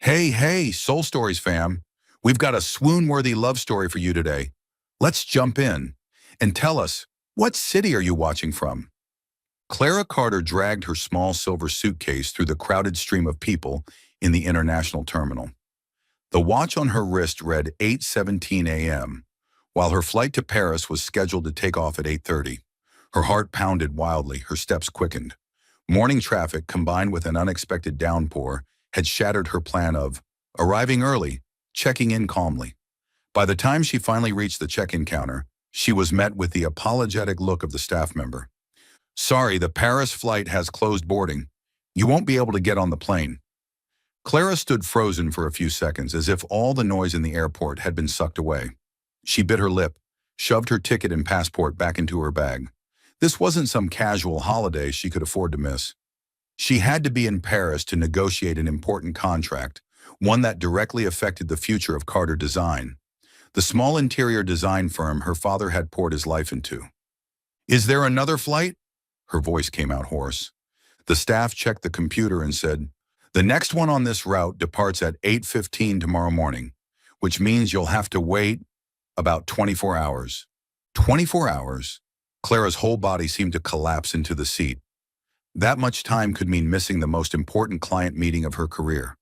Hey, Soul Stories fam. We've got a swoon-worthy love story for you today. Let's jump in and tell us, what city are you watching from? Clara Carter dragged her small silver suitcase through the crowded stream of people in the international terminal. The watch on her wrist read 8:17 a.m., while her flight to Paris was scheduled to take off at 8:30. Her heart pounded wildly, her steps quickened. Morning traffic, combined with an unexpected downpour, had shattered her plan of arriving early, checking in calmly. By the time she finally reached the check-in counter, she was met with the apologetic look of the staff member. "Sorry, the Paris flight has closed boarding. You won't be able to get on the plane." Clara stood frozen for a few seconds, as if all the noise in the airport had been sucked away. She bit her lip, shoved her ticket and passport back into her bag. This wasn't some casual holiday she could afford to miss. She had to be in Paris to negotiate an important contract, one that directly affected the future of Carter Design, the small interior design firm her father had poured his life into. "Is there another flight?" Her voice came out hoarse. The staff checked the computer and said, "The next one on this route departs at 8:15 tomorrow morning, which means you'll have to wait about 24 hours. 24 hours? Clara's whole body seemed to collapse into the seat. That much time could mean missing the most important client meeting of her career.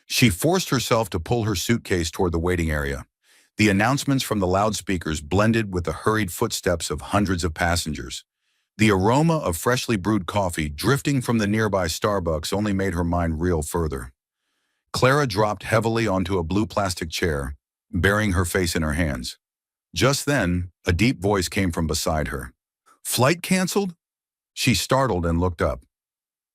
She forced herself to pull her suitcase toward the waiting area. The announcements from the loudspeakers blended with the hurried footsteps of hundreds of passengers. The aroma of freshly brewed coffee drifting from the nearby Starbucks only made her mind reel further. Clara dropped heavily onto a blue plastic chair, burying her face in her hands. Just then, a deep voice came from beside her. "Flight canceled?" She startled and looked up.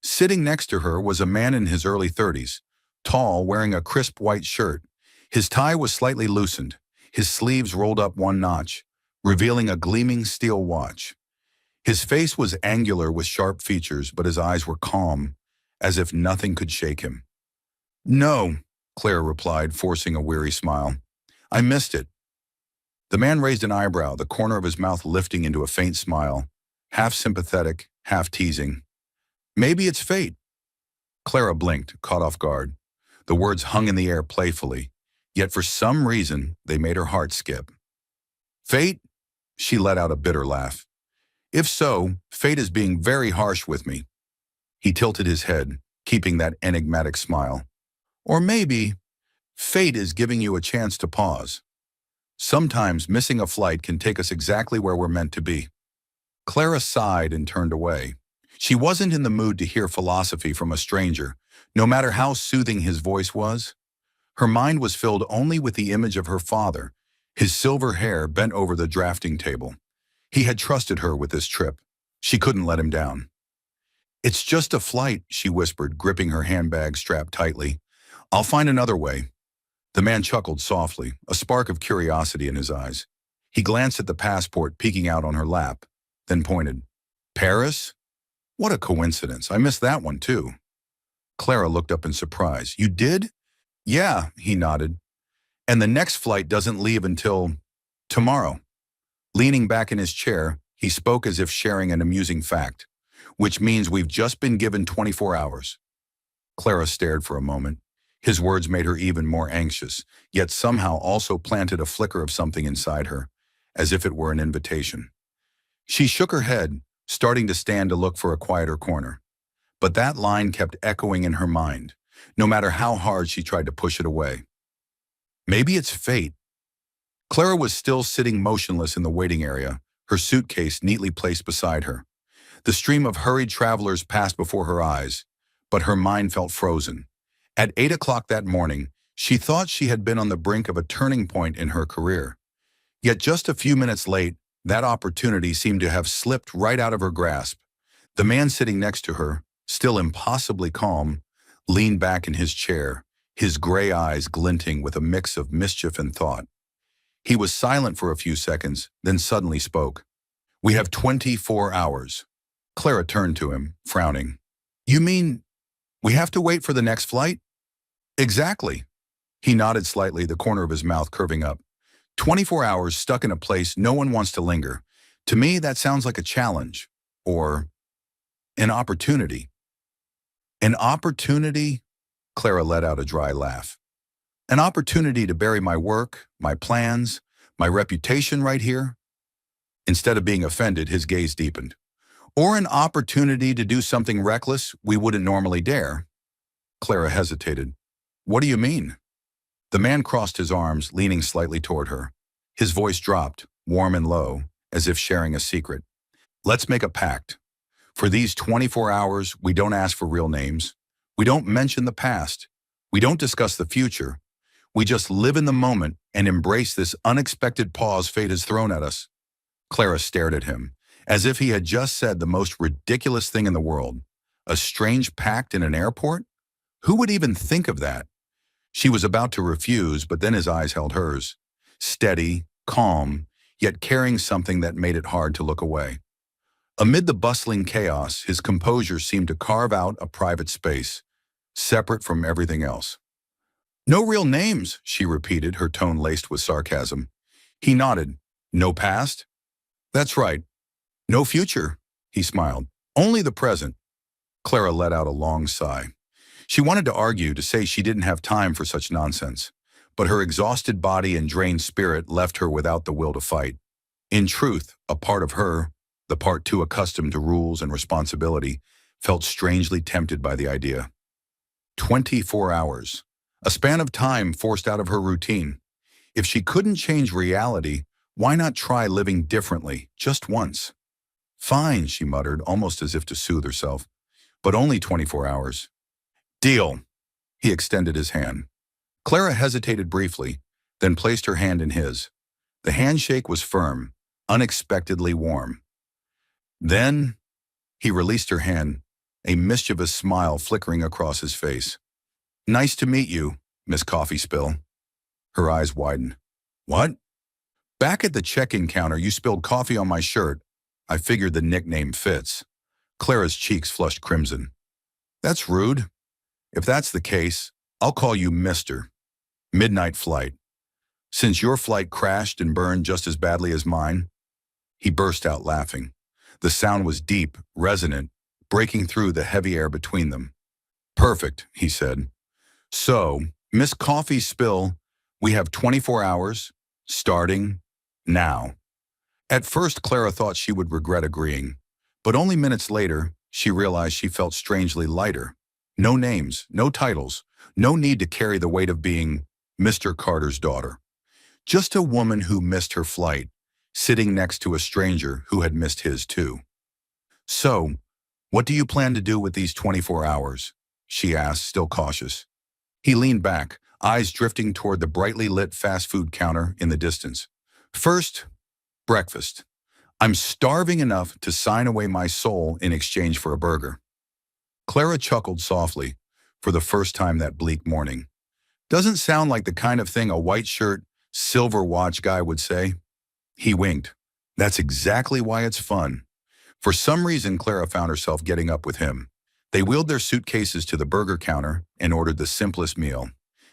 Sitting next to her was a man in his early 30s, tall, wearing a crisp white shirt. His tie was slightly loosened, his sleeves rolled up one notch, revealing a gleaming steel watch. His face was angular with sharp features, but his eyes were calm, as if nothing could shake him. "No," Claire replied, forcing a weary smile. "I missed it." The man raised an eyebrow, the corner of his mouth lifting into a faint smile, half sympathetic, half teasing. "Maybe it's fate." Clara blinked, caught off guard. The words hung in the air playfully, yet for some reason they made her heart skip. "Fate?" She let out a bitter laugh. "If so, fate is being very harsh with me." He tilted his head, keeping that enigmatic smile. "Or maybe, fate is giving you a chance to pause. Sometimes missing a flight can take us exactly where we're meant to be." Clara sighed and turned away. She wasn't in the mood to hear philosophy from a stranger, no matter how soothing his voice was. Her mind was filled only with the image of her father, his silver hair bent over the drafting table. He had trusted her with this trip. She couldn't let him down. "It's just a flight," she whispered, gripping her handbag strapped tightly. "I'll find another way." The man chuckled softly, a spark of curiosity in his eyes. He glanced at the passport peeking out on her lap, then pointed. "Paris? What a coincidence. I missed that one too." Clara looked up in surprise. "You did?" "Yeah," he nodded. "And the next flight doesn't leave until tomorrow." Leaning back in his chair, he spoke as if sharing an amusing fact. "Which means we've just been given 24 hours. Clara stared for a moment. His words made her even more anxious, yet somehow also planted a flicker of something inside her, as if it were an invitation. She shook her head, starting to stand to look for a quieter corner. But that line kept echoing in her mind, no matter how hard she tried to push it away. Maybe it's fate. Clara was still sitting motionless in the waiting area, her suitcase neatly placed beside her. The stream of hurried travelers passed before her eyes, but her mind felt frozen. At 8 o'clock that morning, she thought she had been on the brink of a turning point in her career. Yet just a few minutes late, that opportunity seemed to have slipped right out of her grasp. The man sitting next to her, still impossibly calm, leaned back in his chair, his gray eyes glinting with a mix of mischief and thought. He was silent for a few seconds, then suddenly spoke. "We have 24 hours. Clara turned to him, frowning. "You mean we have to wait for the next flight?" "Exactly." He nodded slightly, the corner of his mouth curving up. 24 hours stuck in a place no one wants to linger. To me, that sounds like a challenge. Or an opportunity. An opportunity? Clara let out a dry laugh. An opportunity to bury my work, my plans, my reputation right here? Instead of being offended, his gaze deepened. Or an opportunity to do something reckless we wouldn't normally dare? Clara hesitated. What do you mean? The man crossed his arms, leaning slightly toward her. His voice dropped, warm and low, as if sharing a secret. Let's make a pact. For these 24 hours, we don't ask for real names. We don't mention the past. We don't discuss the future. We just live in the moment and embrace this unexpected pause fate has thrown at us. Clara stared at him, as if he had just said the most ridiculous thing in the world. A strange pact in an airport? Who would even think of that? She was about to refuse, but then his eyes held hers. Steady, calm, yet carrying something that made it hard to look away. Amid the bustling chaos, his composure seemed to carve out a private space, separate from everything else. No real names, she repeated, her tone laced with sarcasm. He nodded. No past? That's right. No future, he smiled. Only the present. Clara let out a long sigh. She wanted to argue, to say she didn't have time for such nonsense, but her exhausted body and drained spirit left her without the will to fight. In truth, a part of her, the part too accustomed to rules and responsibility, felt strangely tempted by the idea. 24 hours. A span of time forced out of her routine. If she couldn't change reality, why not try living differently, just once? Fine, she muttered, almost as if to soothe herself. But only 24 hours. Deal. He extended his hand. Clara hesitated briefly, then placed her hand in his. The handshake was firm, unexpectedly warm. Then, he released her hand, a mischievous smile flickering across his face. Nice to meet you, Miss Coffee Spill. Her eyes widened. What? Back at the check-in counter, you spilled coffee on my shirt. I figured the nickname fits. Clara's cheeks flushed crimson. That's rude. If that's the case, I'll call you Mr. Midnight Flight. Since your flight crashed and burned just as badly as mine. He burst out laughing. The sound was deep, resonant, breaking through the heavy air between them. Perfect, he said. So, Miss Coffee Spill, we have 24 hours, starting now. At first, Clara thought she would regret agreeing, but only minutes later, she realized she felt strangely lighter. No names, no titles, no need to carry the weight of being Mr. Carter's daughter. Just a woman who missed her flight, sitting next to a stranger who had missed his too. So, what do you plan to do with these 24 hours? She asked, still cautious. He leaned back, eyes drifting toward the brightly lit fast food counter in the distance. First, breakfast. I'm starving enough to sign away my soul in exchange for a burger. Clara chuckled softly, for the first time that bleak morning. Doesn't sound like the kind of thing a white shirt, silver watch guy would say. He winked. That's exactly why it's fun. For some reason, Clara found herself getting up with him. They wheeled their suitcases to the burger counter and ordered the simplest meal.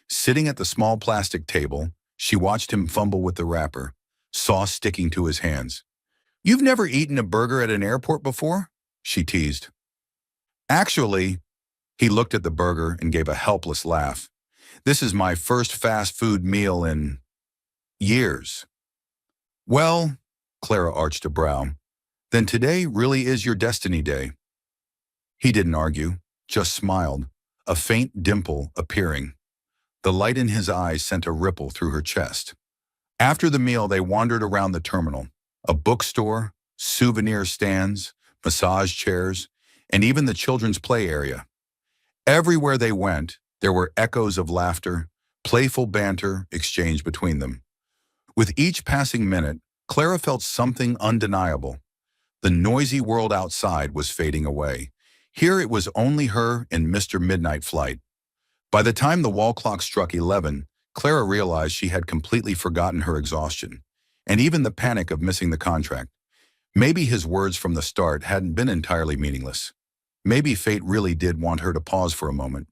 Sitting at the small plastic table, she watched him fumble with the wrapper, sauce sticking to his hands. You've never eaten a burger at an airport before? She teased. Actually, he looked at the burger and gave a helpless laugh. This is my first fast food meal in years. Well, Clara arched a brow, then today really is your destiny day. He didn't argue, just smiled, a faint dimple appearing. The light in his eyes sent a ripple through her chest. After the meal, they wandered around the terminal, a bookstore, souvenir stands, massage chairs, and even the children's play area. Everywhere they went, there were echoes of laughter, playful banter exchanged between them. With each passing minute, Clara felt something undeniable. The noisy world outside was fading away. Here it was only her and Mr. Midnight Flight. By the time the wall clock struck 11, Clara realized she had completely forgotten her exhaustion, and even the panic of missing the contract. Maybe his words from the start hadn't been entirely meaningless. Maybe fate really did want her to pause for a moment.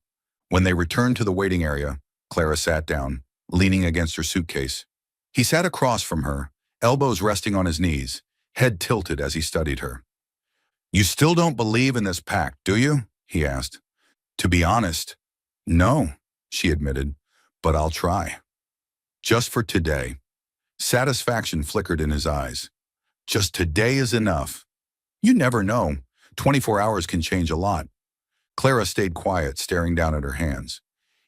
When they returned to the waiting area, Clara sat down, leaning against her suitcase. He sat across from her, elbows resting on his knees, head tilted as he studied her. You still don't believe in this pact, do you? He asked. To be honest, No, she admitted, but I'll try. Just for today. Satisfaction flickered in his eyes. Just today is enough. You never know. 24 hours can change a lot. Clara stayed quiet, staring down at her hands.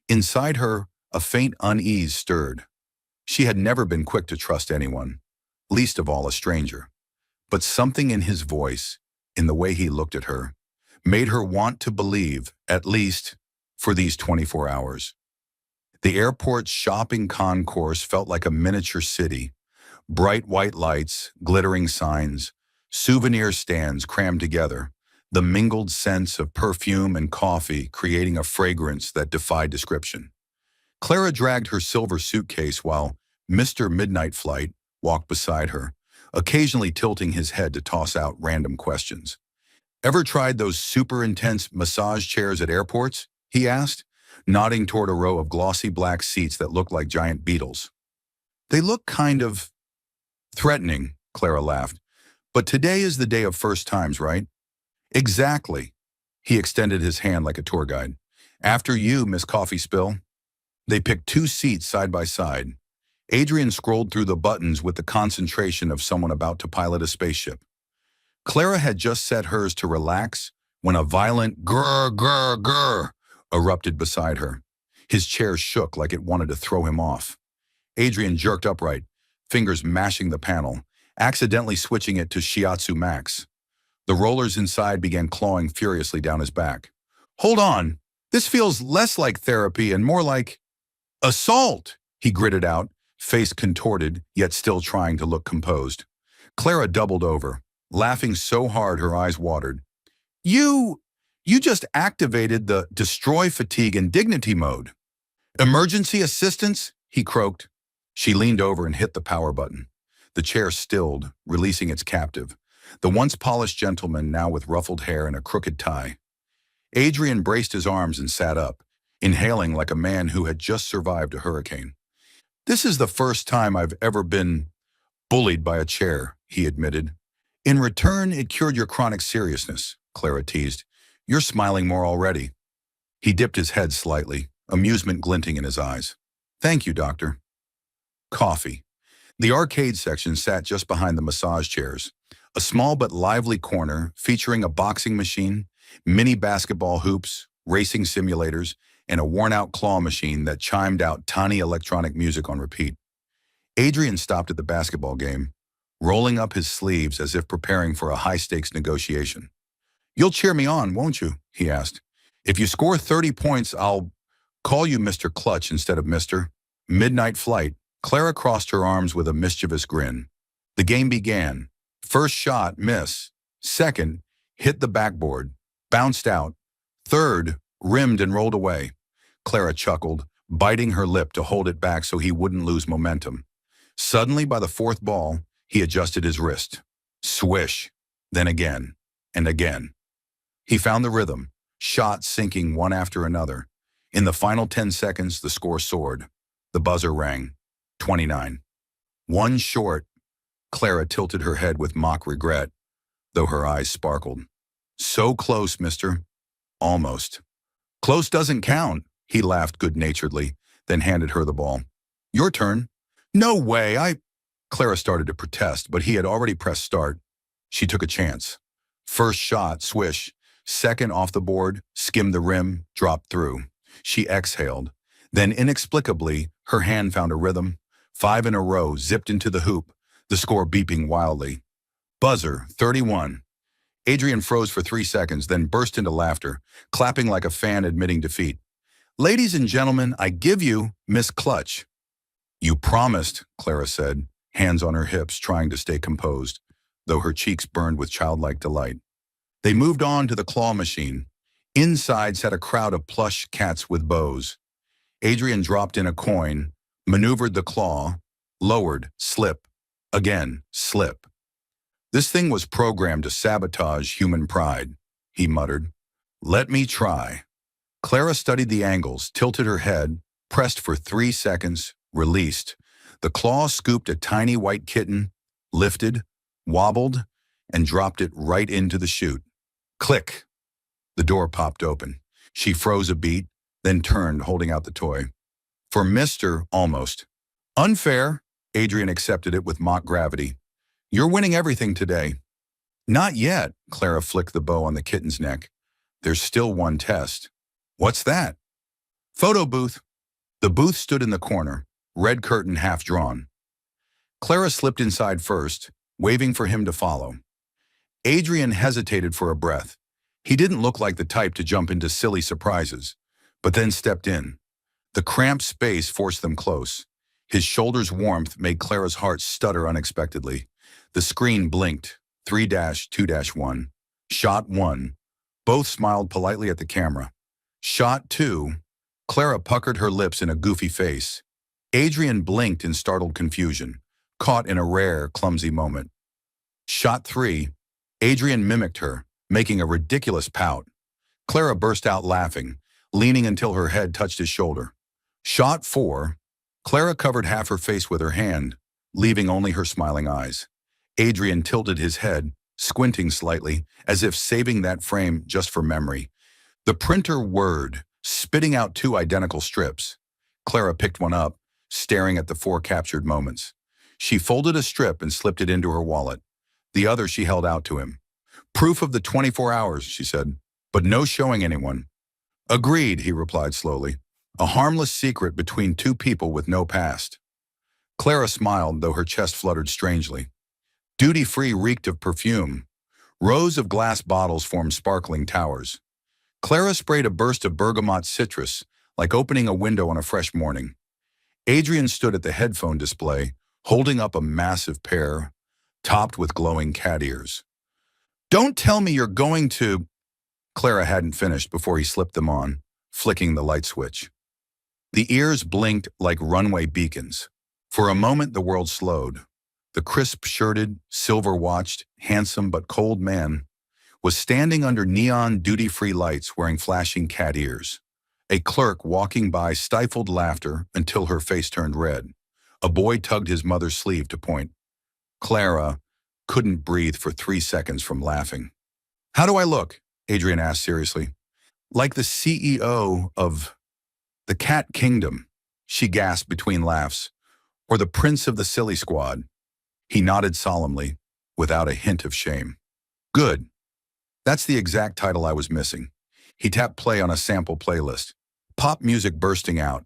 Inside her, a faint unease stirred. She had never been quick to trust anyone, least of all a stranger. But something in his voice, in the way he looked at her, made her want to believe, at least for these 24 hours. The airport's shopping concourse felt like a miniature city. Bright white lights, glittering signs, souvenir stands crammed together, the mingled scents of perfume and coffee creating a fragrance that defied description. Clara dragged her silver suitcase while Mr. Midnight Flight walked beside her, occasionally tilting his head to toss out random questions. Ever tried those super intense massage chairs at airports? He asked, nodding toward a row of glossy black seats that looked like giant beetles. They look kind of threatening, Clara laughed. But today is the day of first times, right? Exactly. He extended his hand like a tour guide. After you, Miss Coffee Spill. They picked two seats side by side. Adrian scrolled through the buttons with the concentration of someone about to pilot a spaceship. Clara had just set hers to relax when a violent grr, grr, grr erupted beside her. His chair shook like it wanted to throw him off. Adrian jerked upright, fingers mashing the panel, accidentally switching it to Shiatsu Max. The rollers inside began clawing furiously down his back. Hold on, this feels less like therapy and more like assault, he gritted out, face contorted, yet still trying to look composed. Clara doubled over, laughing so hard her eyes watered. You just activated the destroy fatigue and dignity mode. Emergency assistance? He croaked. She leaned over and hit the power button. The chair stilled, releasing its captive, the once polished gentleman now with ruffled hair and a crooked tie. Adrian braced his arms and sat up, inhaling like a man who had just survived a hurricane. This is the first time I've ever been bullied by a chair, he admitted. In return, it cured your chronic seriousness, Clara teased. You're smiling more already. He dipped his head slightly, amusement glinting in his eyes. Thank you, doctor. Coffee. The arcade section sat just behind the massage chairs, a small but lively corner featuring a boxing machine, mini basketball hoops, racing simulators, and a worn-out claw machine that chimed out tiny electronic music on repeat. Adrian stopped at the basketball game, rolling up his sleeves as if preparing for a high-stakes negotiation. You'll cheer me on, won't you? He asked. If you score 30 points, I'll call you Mr. Clutch instead of Mr. Midnight Flight. Clara crossed her arms with a mischievous grin. The game began. First shot, miss. Second, hit the backboard. Bounced out. Third, rimmed and rolled away. Clara chuckled, biting her lip to hold it back so he wouldn't lose momentum. Suddenly, by the fourth ball, he adjusted his wrist. Swish. Then again. And again. He found the rhythm, shots sinking one after another. In the final 10 seconds, the score soared. The buzzer rang. 29. One short. Clara tilted her head with mock regret, though her eyes sparkled. So close, mister. Almost. Close doesn't count, he laughed good-naturedly, then handed her the ball. Your turn. No way, Clara started to protest, but he had already pressed start. She took a chance. First shot, swish. Second off the board, skimmed the rim, dropped through. She exhaled. Then inexplicably, her hand found a rhythm. 5 in a row zipped into the hoop, the score beeping wildly. Buzzer, 31. Adrian froze for 3 seconds, then burst into laughter, clapping like a fan admitting defeat. Ladies and gentlemen, I give you Miss Clutch. You promised, Clara said, hands on her hips, trying to stay composed, though her cheeks burned with childlike delight. They moved on to the claw machine. Inside sat a crowd of plush cats with bows. Adrian dropped in a coin, maneuvered the claw, lowered, slip, again, slip. This thing was programmed to sabotage human pride, he muttered. Let me try. Clara studied the angles, tilted her head, pressed for 3 seconds, released. The claw scooped a tiny white kitten, lifted, wobbled, and dropped it right into the chute. Click! The door popped open. She froze a beat, then turned, holding out the toy. For Mr. Almost. Unfair, Adrian accepted it with mock gravity. You're winning everything today. Not yet, Clara flicked the bow on the kitten's neck. There's still one test. What's that? Photo booth. The booth stood in the corner, red curtain half drawn. Clara slipped inside first, waving for him to follow. Adrian hesitated for a breath. He didn't look like the type to jump into silly surprises, but then stepped in. The cramped space forced them close. His shoulder's warmth made Clara's heart stutter unexpectedly. The screen blinked. 3-2-1. Shot 1. Both smiled politely at the camera. Shot 2. Clara puckered her lips in a goofy face. Adrian blinked in startled confusion, caught in a rare, clumsy moment. Shot 3. Adrian mimicked her, making a ridiculous pout. Clara burst out laughing, leaning until her head touched his shoulder. Shot 4. Clara covered half her face with her hand, leaving only her smiling eyes. Adrian tilted his head, squinting slightly, as if saving that frame just for memory. The printer whirred, spitting out 2 identical strips. Clara picked one up, staring at the 4 captured moments. She folded a strip and slipped it into her wallet. The other she held out to him. Proof of the 24 hours, she said, but no showing anyone. Agreed, he replied slowly. A harmless secret between 2 people with no past. Clara smiled, though her chest fluttered strangely. Duty-free reeked of perfume. Rows of glass bottles formed sparkling towers. Clara sprayed a burst of bergamot citrus, like opening a window on a fresh morning. Adrian stood at the headphone display, holding up a massive pair, topped with glowing cat ears. Don't tell me you're going to... Clara hadn't finished before he slipped them on, flicking the light switch. The ears blinked like runway beacons. For a moment, the world slowed. The crisp-shirted, silver-watched, handsome but cold man was standing under neon duty-free lights wearing flashing cat ears. A clerk walking by stifled laughter until her face turned red. A boy tugged his mother's sleeve to point. Clara couldn't breathe for 3 seconds from laughing. How do I look? Adrian asked seriously. Like the CEO of the Cat Kingdom, she gasped between laughs, or the Prince of the Silly Squad. He nodded solemnly, without a hint of shame. Good. That's the exact title I was missing. He tapped play on a sample playlist. Pop music bursting out.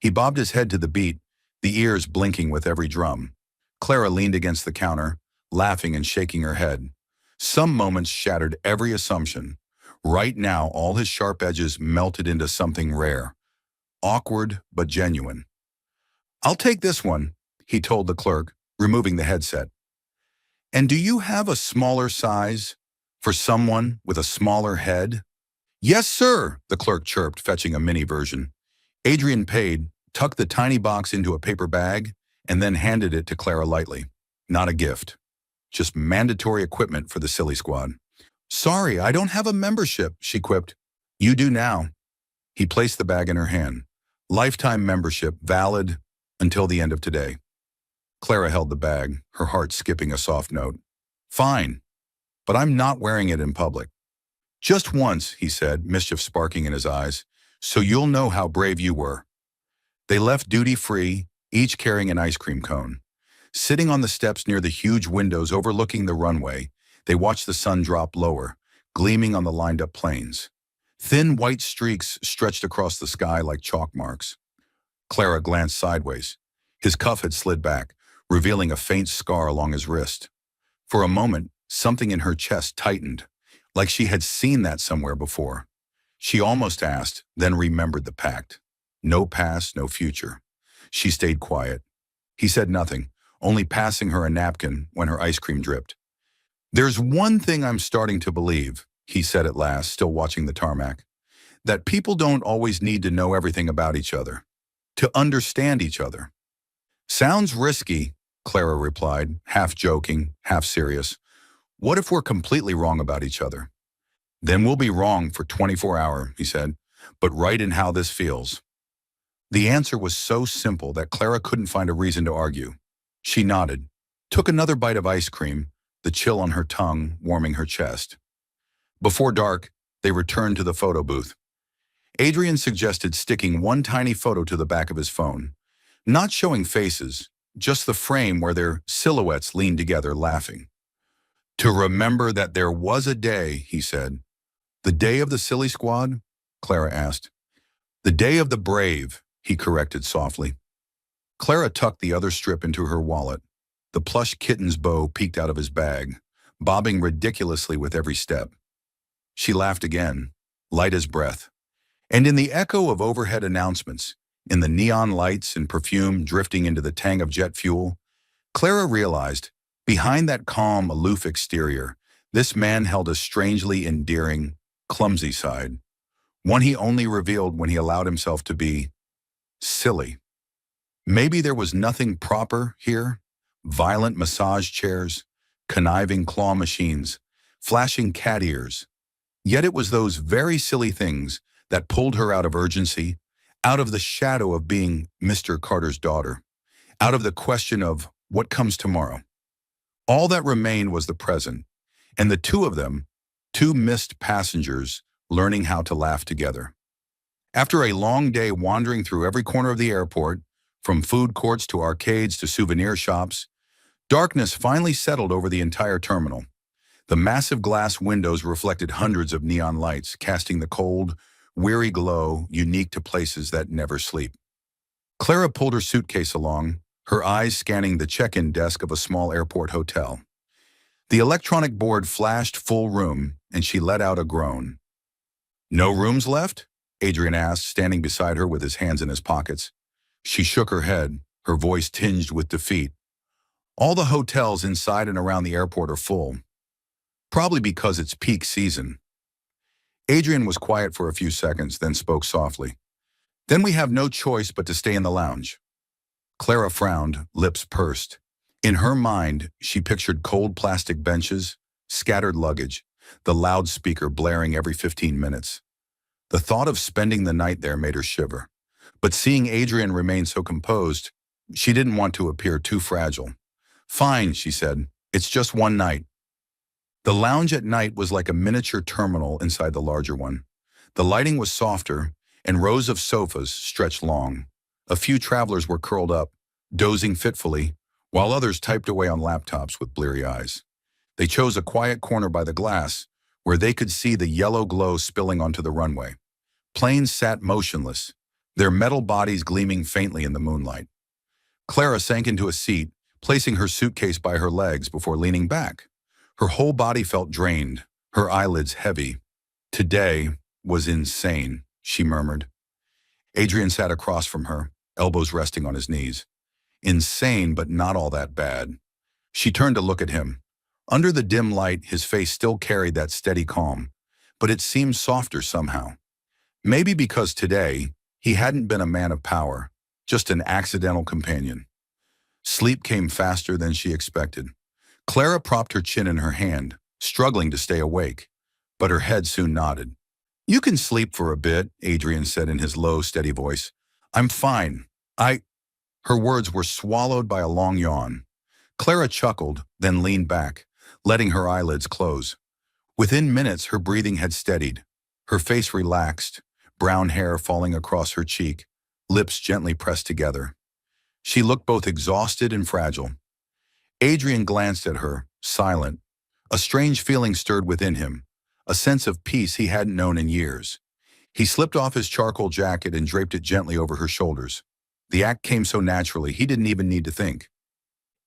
He bobbed his head to the beat, the ears blinking with every drum. Clara leaned against the counter, laughing and shaking her head. Some moments shattered every assumption. Right now, all his sharp edges melted into something rare. Awkward, but genuine. I'll take this one, he told the clerk, removing the headset. And do you have a smaller size for someone with a smaller head? Yes, sir, the clerk chirped, fetching a mini version. Adrian paid, tucked the tiny box into a paper bag, and then handed it to Clara lightly. Not a gift. Just mandatory equipment for the silly squad. Sorry, I don't have a membership, she quipped. You do now. He placed the bag in her hand. Lifetime membership, valid until the end of today. Clara held the bag, her heart skipping a soft note. Fine, but I'm not wearing it in public. Just once, he said, mischief sparking in his eyes, so you'll know how brave you were. They left duty-free, each carrying an ice cream cone. Sitting on the steps near the huge windows overlooking the runway, they watched the sun drop lower, gleaming on the lined-up planes. Thin white streaks stretched across the sky like chalk marks. Clara glanced sideways. His cuff had slid back, revealing a faint scar along his wrist. For a moment, something in her chest tightened, like she had seen that somewhere before. She almost asked, then remembered the pact. No past, no future. She stayed quiet. He said nothing, only passing her a napkin when her ice cream dripped. There's one thing I'm starting to believe, he said at last, still watching the tarmac, that people don't always need to know everything about each other, to understand each other. Sounds risky, Clara replied, half joking, half serious. What if we're completely wrong about each other? Then we'll be wrong for 24 hours, he said, but right in how this feels. The answer was so simple that Clara couldn't find a reason to argue. She nodded, took another bite of ice cream, the chill on her tongue warming her chest. Before dark, they returned to the photo booth. Adrian suggested sticking one tiny photo to the back of his phone, not showing faces, just the frame where their silhouettes leaned together laughing. To remember that there was a day, he said. The day of the silly squad? Clara asked. The day of the brave, he corrected softly. Clara tucked the other strip into her wallet. The plush kitten's bow peeked out of his bag, bobbing ridiculously with every step. She laughed again, light as breath. And in the echo of overhead announcements, in the neon lights and perfume drifting into the tang of jet fuel, Clara realized, behind that calm, aloof exterior, this man held a strangely endearing, clumsy side, one he only revealed when he allowed himself to be silly. Maybe there was nothing proper here, violent massage chairs, conniving claw machines, flashing cat ears. Yet it was those very silly things that pulled her out of urgency, out of the shadow of being Mr. Carter's daughter, out of the question of what comes tomorrow. All that remained was the present, and the two of them, two missed passengers, learning how to laugh together. After a long day wandering through every corner of the airport, from food courts to arcades to souvenir shops, darkness finally settled over the entire terminal. The massive glass windows reflected hundreds of neon lights, casting the cold, weary glow unique to places that never sleep. Clara pulled her suitcase along, her eyes scanning the check-in desk of a small airport hotel. The electronic board flashed full room, and she let out a groan. No rooms left? Adrian asked, standing beside her with his hands in his pockets. She shook her head, her voice tinged with defeat. All the hotels inside and around the airport are full. Probably because it's peak season. Adrian was quiet for a few seconds, then spoke softly. Then we have no choice but to stay in the lounge. Clara frowned, lips pursed. In her mind, she pictured cold plastic benches, scattered luggage, the loudspeaker blaring every 15 minutes. The thought of spending the night there made her shiver. But seeing Adrian remain so composed, she didn't want to appear too fragile. Fine, she said. It's just one night. The lounge at night was like a miniature terminal inside the larger one. The lighting was softer, and rows of sofas stretched long. A few travelers were curled up, dozing fitfully, while others typed away on laptops with bleary eyes. They chose a quiet corner by the glass, where they could see the yellow glow spilling onto the runway. Planes sat motionless, their metal bodies gleaming faintly in the moonlight. Clara sank into a seat, placing her suitcase by her legs before leaning back. Her whole body felt drained, her eyelids heavy. Today was insane, she murmured. Adrian sat across from her, elbows resting on his knees. Insane, but not all that bad. She turned to look at him. Under the dim light, his face still carried that steady calm, but it seemed softer somehow. Maybe because today, he hadn't been a man of power, just an accidental companion. Sleep came faster than she expected. Clara propped her chin in her hand, struggling to stay awake, but her head soon nodded. You can sleep for a bit, Adrian said in his low, steady voice. I'm fine. Her words were swallowed by a long yawn. Clara chuckled, then leaned back, letting her eyelids close. Within minutes, her breathing had steadied. Her face relaxed, brown hair falling across her cheek, lips gently pressed together. She looked both exhausted and fragile. Adrian glanced at her, silent. A strange feeling stirred within him, a sense of peace he hadn't known in years. He slipped off his charcoal jacket and draped it gently over her shoulders. The act came so naturally, he didn't even need to think.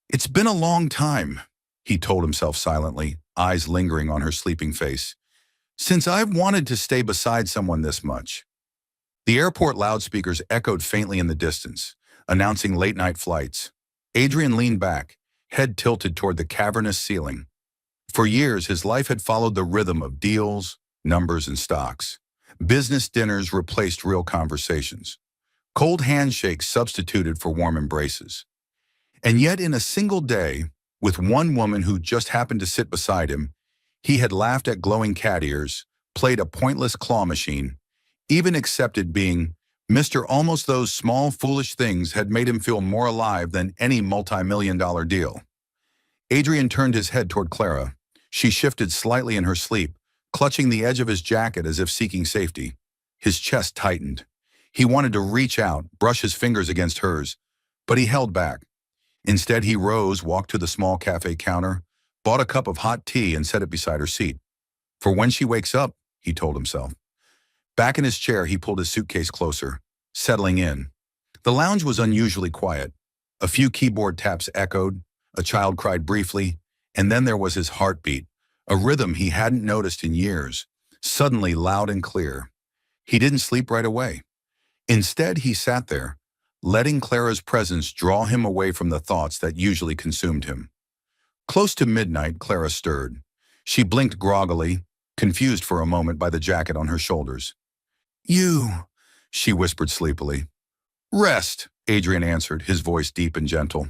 It's been a long time, he told himself silently, eyes lingering on her sleeping face, since I've wanted to stay beside someone this much. The airport loudspeakers echoed faintly in the distance, announcing late-night flights. Adrian leaned back, head tilted toward the cavernous ceiling. For years, his life had followed the rhythm of deals, numbers, and stocks. Business dinners replaced real conversations. Cold handshakes substituted for warm embraces. And yet in a single day, with one woman who just happened to sit beside him, he had laughed at glowing cat ears, played a pointless claw machine, even accepted being Mr. Almost Those small foolish things had made him feel more alive than any multi-million-dollar deal. Adrian turned his head toward Clara. She shifted slightly in her sleep, clutching the edge of his jacket as if seeking safety. His chest tightened. He wanted to reach out, brush his fingers against hers, but he held back. Instead, he rose, walked to the small cafe counter, bought a cup of hot tea and set it beside her seat. For when she wakes up, he told himself. Back in his chair, he pulled his suitcase closer, settling in. The lounge was unusually quiet. A few keyboard taps echoed, a child cried briefly, and then there was his heartbeat, a rhythm he hadn't noticed in years, suddenly loud and clear. He didn't sleep right away. Instead, he sat there, letting Clara's presence draw him away from the thoughts that usually consumed him. Close to midnight, Clara stirred. She blinked groggily, confused for a moment by the jacket on her shoulders. "You," she whispered sleepily. "Rest," Adrian answered, his voice deep and gentle.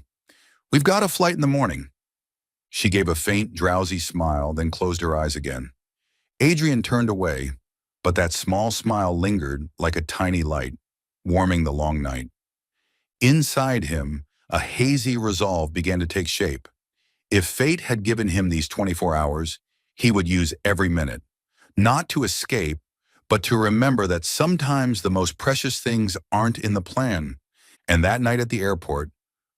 "We've got a flight in the morning." She gave a faint, drowsy smile, then closed her eyes again. Adrian turned away, but that small smile lingered like a tiny light, warming the long night. Inside him, a hazy resolve began to take shape. If fate had given him these 24 hours, he would use every minute, not to escape, but to remember that sometimes the most precious things aren't in the plan. And that night at the airport,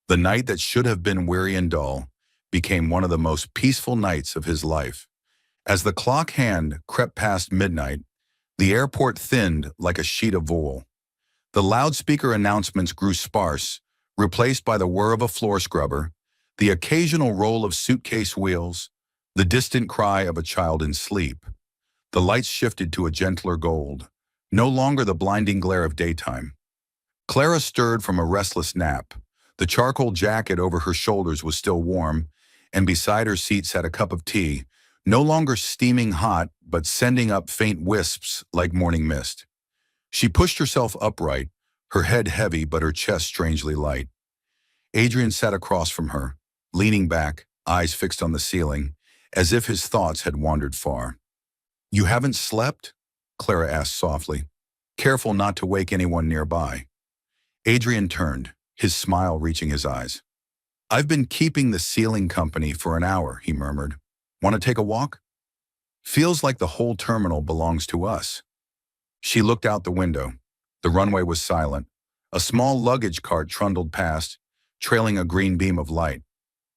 the night that should have been weary and dull, became one of the most peaceful nights of his life. As the clock hand crept past midnight, the airport thinned like a sheet of wool. The loudspeaker announcements grew sparse, replaced by the whir of a floor scrubber, the occasional roll of suitcase wheels, the distant cry of a child in sleep. The lights shifted to a gentler gold, no longer the blinding glare of daytime. Clara stirred from a restless nap. The charcoal jacket over her shoulders was still warm, and beside her seat sat a cup of tea, no longer steaming hot, but sending up faint wisps like morning mist. She pushed herself upright, her head heavy but her chest strangely light. Adrian sat across from her, leaning back, eyes fixed on the ceiling, as if his thoughts had wandered far. "You haven't slept?" Clara asked softly, careful not to wake anyone nearby. Adrian turned, his smile reaching his eyes. "I've been keeping the ceiling company for an hour," he murmured. "Want to take a walk? Feels like the whole terminal belongs to us." She looked out the window. The runway was silent. A small luggage cart trundled past, trailing a green beam of light.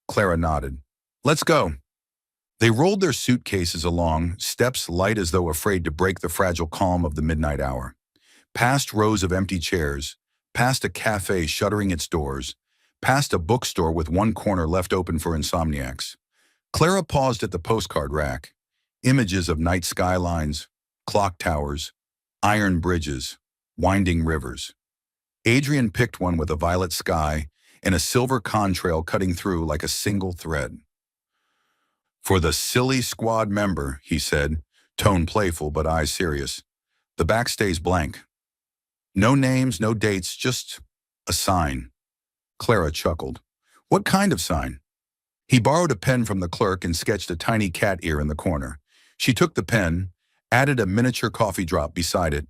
Clara nodded. "Let's go." They rolled their suitcases along, steps light as though afraid to break the fragile calm of the midnight hour. Past rows of empty chairs, past a cafe shuttering its doors, past a bookstore with one corner left open for insomniacs. Clara paused at the postcard rack. Images of night skylines, clock towers, iron bridges, winding rivers. Adrian picked one with a violet sky and a silver contrail cutting through like a single thread. "For the silly squad member," he said, tone playful but eyes serious. "The back stays blank. No names, no dates, just a sign." Clara chuckled. "What kind of sign?" He borrowed a pen from the clerk and sketched a tiny cat ear in the corner. She took the pen, added a miniature coffee drop beside it.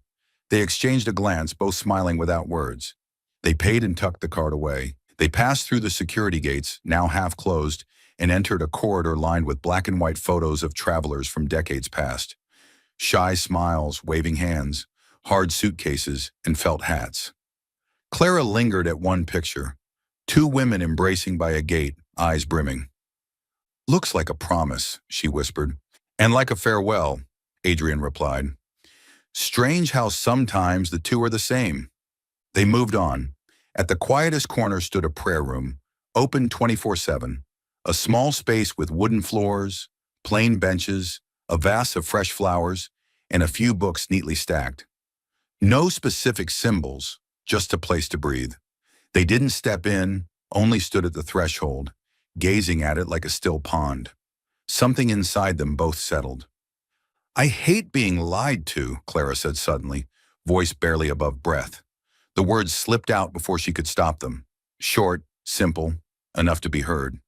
They exchanged a glance, both smiling without words. They paid and tucked the card away. They passed through the security gates, now half closed, and entered a corridor lined with black and white photos of travelers from decades past. Shy smiles, waving hands, hard suitcases, and felt hats. Clara lingered at one picture. Two women embracing by a gate, eyes brimming. "Looks like a promise," she whispered. "And like a farewell," Adrian replied. Strange how sometimes the two are the same. They moved on. At the quietest corner stood a prayer room, open 24/7, a small space with wooden floors, plain benches, a vase of fresh flowers, and a few books neatly stacked. No specific symbols, just a place to breathe. They didn't step in, only stood at the threshold, gazing at it like a still pond. Something inside them both settled. "I hate being lied to," Clara said suddenly, voice barely above breath. The words slipped out before she could stop them. Short, simple, enough to be heard.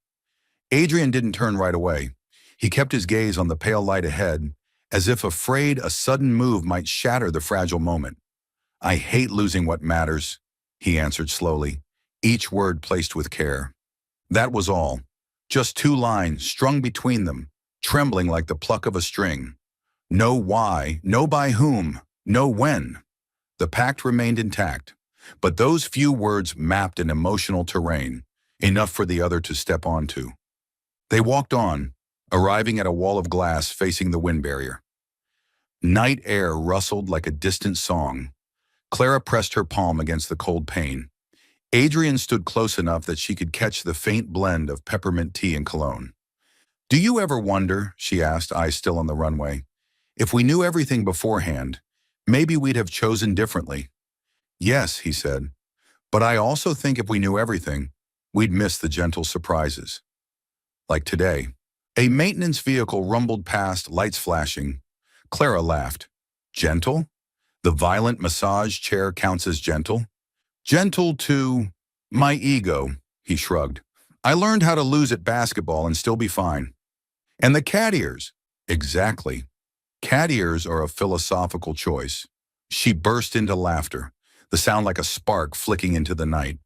Adrian didn't turn right away. He kept his gaze on the pale light ahead, as if afraid a sudden move might shatter the fragile moment. "I hate losing what matters," he answered slowly, each word placed with care. That was all. Just two lines strung between them, trembling like the pluck of a string. No why, no by whom, no when. The pact remained intact, but those few words mapped an emotional terrain, enough for the other to step onto. They walked on, arriving at a wall of glass facing the wind barrier. Night air rustled like a distant song. Clara pressed her palm against the cold pane. Adrian stood close enough that she could catch the faint blend of peppermint tea and cologne. "Do you ever wonder," she asked, eyes still on the runway, "if we knew everything beforehand, maybe we'd have chosen differently?" "Yes," he said, "but I also think if we knew everything, we'd miss the gentle surprises. Like today." A maintenance vehicle rumbled past, lights flashing. Clara laughed. "Gentle? The violent massage chair counts as gentle?" "Gentle to my ego," he shrugged. "I learned how to lose at basketball and still be fine." "And the cat ears." "Exactly. Cat ears are a philosophical choice." She burst into laughter, the sound like a spark flicking into the night.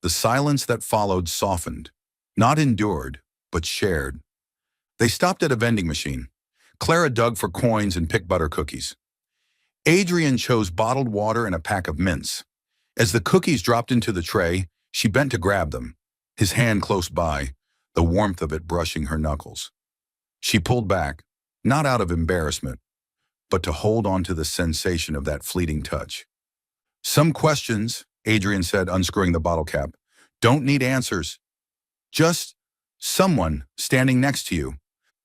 The silence that followed softened, not endured, but shared. They stopped at a vending machine. Clara dug for coins and picked butter cookies. Adrian chose bottled water and a pack of mints. As the cookies dropped into the tray, she bent to grab them, his hand close by, the warmth of it brushing her knuckles. She pulled back, not out of embarrassment, but to hold on to the sensation of that fleeting touch. "Some questions," Adrian said, unscrewing the bottle cap, "don't need answers. Just someone standing next to you.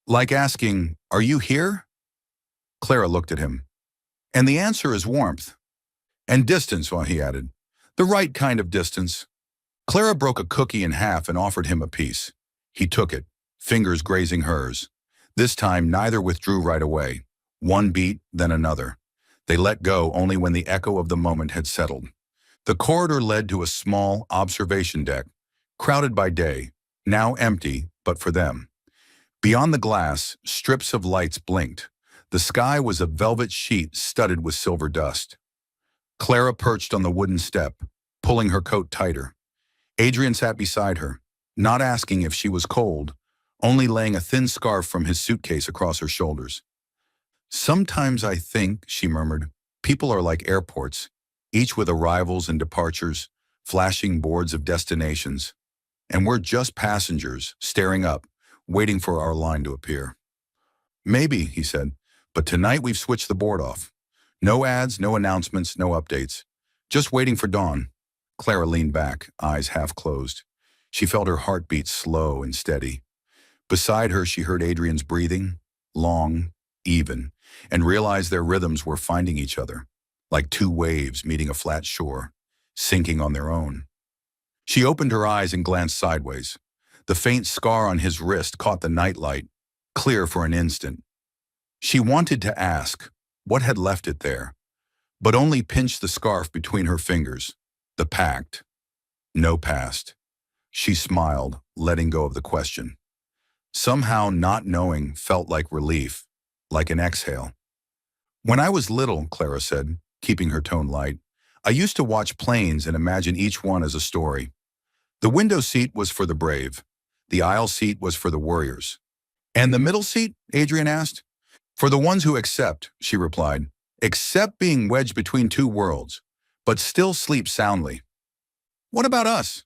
Like asking, 'Are you here?'" Clara looked at him. "And the answer is warmth. And distance," he added. "The right kind of distance." Clara broke a cookie in half and offered him a piece. He took it, fingers grazing hers. This time, neither withdrew right away. One beat, then another. They let go only when the echo of the moment had settled. The corridor led to a small observation deck, crowded by day, now empty, but for them. Beyond the glass, strips of lights blinked. The sky was a velvet sheet studded with silver dust. Clara perched on the wooden step, pulling her coat tighter. Adrian sat beside her, not asking if she was cold, only laying a thin scarf from his suitcase across her shoulders. "Sometimes I think," she murmured, "people are like airports, each with arrivals and departures, flashing boards of destinations. And we're just passengers, staring up, waiting for our line to appear." "Maybe," he said, "but tonight we've switched the board off. No ads, no announcements, no updates. Just waiting for dawn." Clara leaned back, eyes half closed. She felt her heartbeat slow and steady. Beside her, she heard Adrian's breathing, long, even, and realized their rhythms were finding each other, like two waves meeting a flat shore, sinking on their own. She opened her eyes and glanced sideways. The faint scar on his wrist caught the nightlight, clear for an instant. She wanted to ask what had left it there, but only pinched the scarf between her fingers. The pact. No past. She smiled, letting go of the question. Somehow not knowing felt like relief, like an exhale. "When I was little," Clara said, keeping her tone light, "I used to watch planes and imagine each one as a story. The window seat was for the brave. The aisle seat was for the warriors." "And the middle seat?" Adrian asked. "For the ones who accept," she replied. "Accept being wedged between two worlds, but still sleep soundly." "What about us?"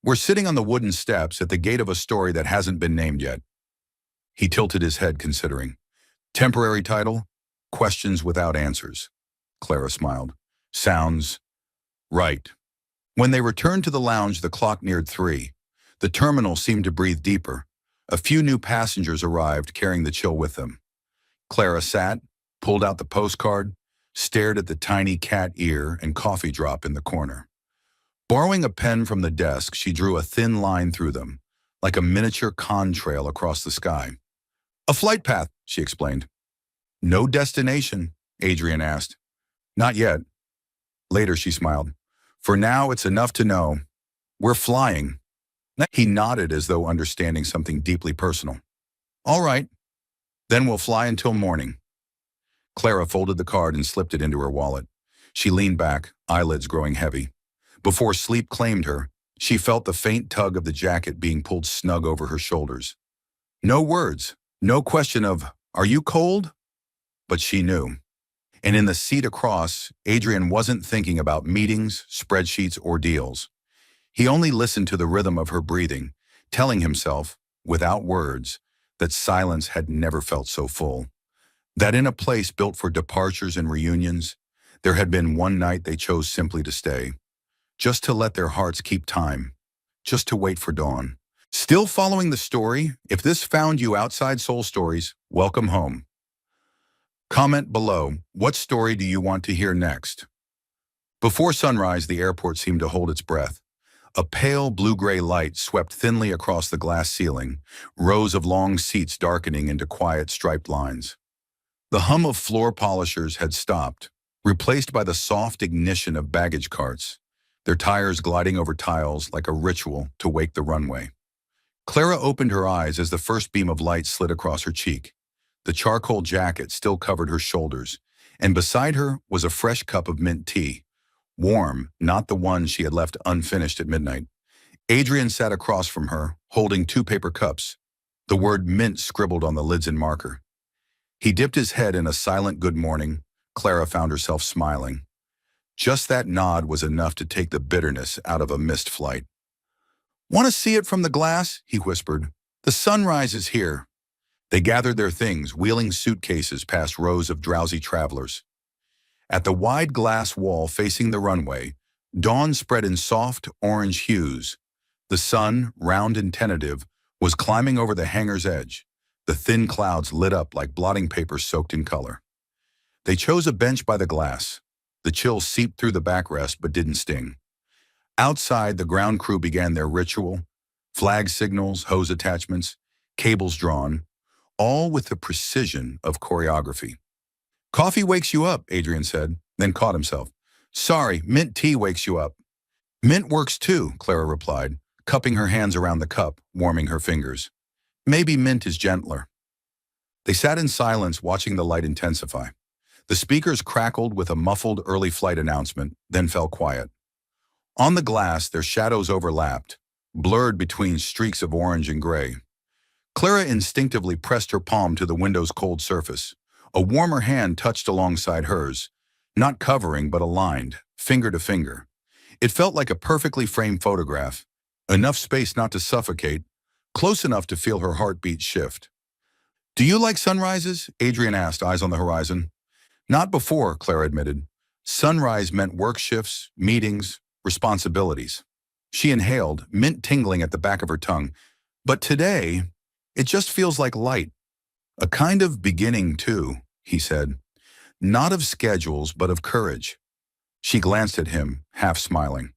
"We're sitting on the wooden steps at the gate of a story that hasn't been named yet." He tilted his head, considering. "Temporary title, Questions Without Answers." Clara smiled. "Sounds right." When they returned to the lounge, the clock neared 3. The terminal seemed to breathe deeper. A few new passengers arrived, carrying the chill with them. Clara sat, pulled out the postcard, stared at the tiny cat ear and coffee drop in the corner. Borrowing a pen from the desk, she drew a thin line through them, like a miniature contrail across the sky. "A flight path," she explained. "No destination?" Adrian asked. "Not yet." Later, she smiled. "For now, it's enough to know. We're flying." He nodded as though understanding something deeply personal. "All right. Then we'll fly until morning." Clara folded the card and slipped it into her wallet. She leaned back, eyelids growing heavy. Before sleep claimed her, she felt the faint tug of the jacket being pulled snug over her shoulders. No words, no question of, "Are you cold?" But she knew. And in the seat across, Adrian wasn't thinking about meetings, spreadsheets, or deals. He only listened to the rhythm of her breathing, telling himself, without words, that silence had never felt so full. That in a place built for departures and reunions, there had been one night they chose simply to stay, just to let their hearts keep time, just to wait for dawn. Still following the story? If this found you outside Soul Stories, welcome home. Comment below, what story do you want to hear next? Before sunrise, the airport seemed to hold its breath. A pale blue-gray light swept thinly across the glass ceiling, rows of long seats darkening into quiet striped lines. The hum of floor polishers had stopped, replaced by the soft ignition of baggage carts, their tires gliding over tiles like a ritual to wake the runway. Clara opened her eyes as the first beam of light slid across her cheek. The charcoal jacket still covered her shoulders, and beside her was a fresh cup of mint tea. Warm, not the one she had left unfinished at midnight. Adrian sat across from her, holding two paper cups, the word mint scribbled on the lids in marker. He dipped his head in a silent good morning. Clara found herself smiling. Just that nod was enough to take the bitterness out of a missed flight. "Want to see it from the glass?" he whispered. "The sunrise is here." They gathered their things, wheeling suitcases past rows of drowsy travelers. At the wide glass wall facing the runway, dawn spread in soft orange hues. The sun, round and tentative, was climbing over the hangar's edge. The thin clouds lit up like blotting paper soaked in color. They chose a bench by the glass. The chill seeped through the backrest but didn't sting. Outside, the ground crew began their ritual. Flag signals, hose attachments, cables drawn, all with the precision of choreography. "Coffee wakes you up," Adrian said, then caught himself. "Sorry, mint tea wakes you up." "Mint works too," Clara replied, cupping her hands around the cup, warming her fingers. "Maybe mint is gentler." They sat in silence, watching the light intensify. The speakers crackled with a muffled early flight announcement, then fell quiet. On the glass, their shadows overlapped, blurred between streaks of orange and gray. Clara instinctively pressed her palm to the window's cold surface. A warmer hand touched alongside hers, not covering but aligned, finger to finger. It felt like a perfectly framed photograph, enough space not to suffocate, close enough to feel her heartbeat shift. "Do you like sunrises?" Adrian asked, eyes on the horizon. "Not before," Clara admitted. Sunrise meant work shifts, meetings, responsibilities. She inhaled, mint tingling at the back of her tongue. "But today, it just feels like light. A kind of beginning, too," he said. "Not of schedules, but of courage." She glanced at him, half smiling.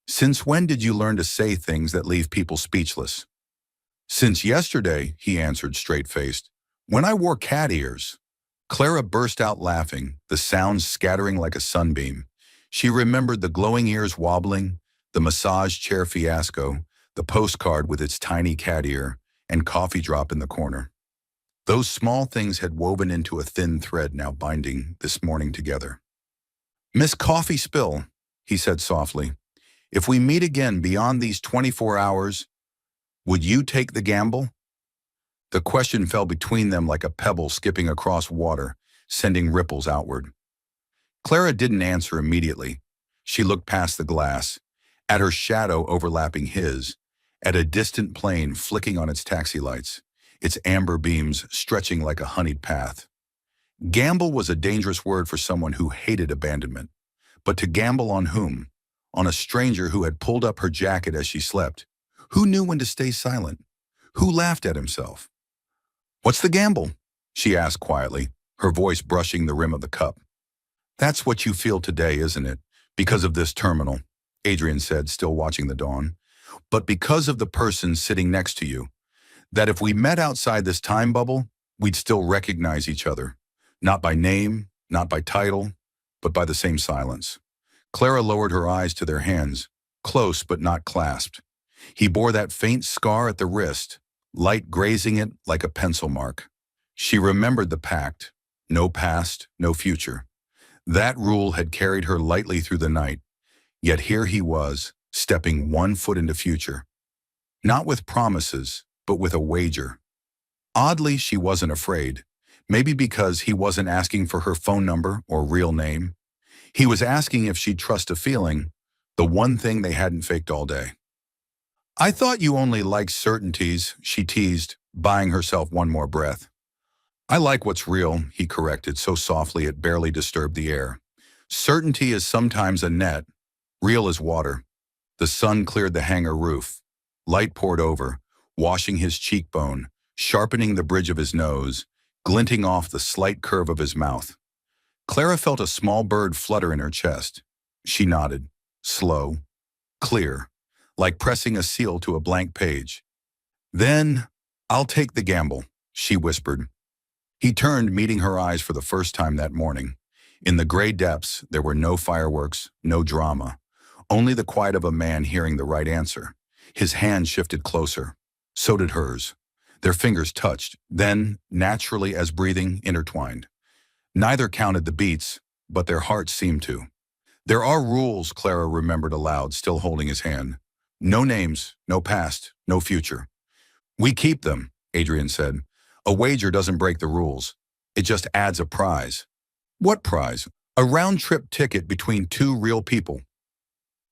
"Since when did you learn to say things that leave people speechless?" "Since yesterday," he answered, straight-faced. "When I wore cat ears." Clara burst out laughing, the sounds scattering like a sunbeam. She remembered the glowing ears wobbling, the massage chair fiasco, the postcard with its tiny cat ear, and coffee drop in the corner. Those small things had woven into a thin thread now binding this morning together. "Miss Coffee Spill," he said softly, "if we meet again beyond these 24 hours, would you take the gamble?" The question fell between them like a pebble skipping across water, sending ripples outward. Clara didn't answer immediately. She looked past the glass, at her shadow overlapping his, at a distant plane flicking on its taxi lights, its amber beams stretching like a honeyed path. Gamble was a dangerous word for someone who hated abandonment. But to gamble on whom? On a stranger who had pulled up her jacket as she slept. Who knew when to stay silent? Who laughed at himself? "What's the gamble?" she asked quietly, her voice brushing the rim of the cup. "That's what you feel today, isn't it? Because of this terminal," Adrian said, still watching the dawn. "But because of the person sitting next to you. That if we met outside this time bubble, we'd still recognize each other. Not by name, not by title, but by the same silence." Clara lowered her eyes to their hands, close but not clasped. He bore that faint scar at the wrist, light grazing it like a pencil mark. She remembered the pact, no past, no future. That rule had carried her lightly through the night, yet here he was, stepping one foot into future. Not with promises, but with a wager. Oddly, she wasn't afraid. Maybe because he wasn't asking for her phone number or real name. He was asking if she'd trust a feeling, the one thing they hadn't faked all day. I thought you only liked certainties, she teased, buying herself one more breath. I like what's real, he corrected so softly it barely disturbed the air. Certainty is sometimes a net, real as water. The sun cleared the hangar roof. Light poured over, washing his cheekbone, sharpening the bridge of his nose, glinting off the slight curve of his mouth. Clara felt a small bird flutter in her chest. She nodded, slow, clear, like pressing a seal to a blank page. Then, I'll take the gamble, she whispered. He turned, meeting her eyes for the first time that morning. In the gray depths, there were no fireworks, no drama, only the quiet of a man hearing the right answer. His hand shifted closer. So did hers. Their fingers touched, then, naturally as breathing, intertwined. Neither counted the beats, but their hearts seemed to. There are rules, Clara remembered aloud, still holding his hand. No names, no past, no future. We keep them, Adrian said. A wager doesn't break the rules. It just adds a prize. What prize? A round-trip ticket between two real people.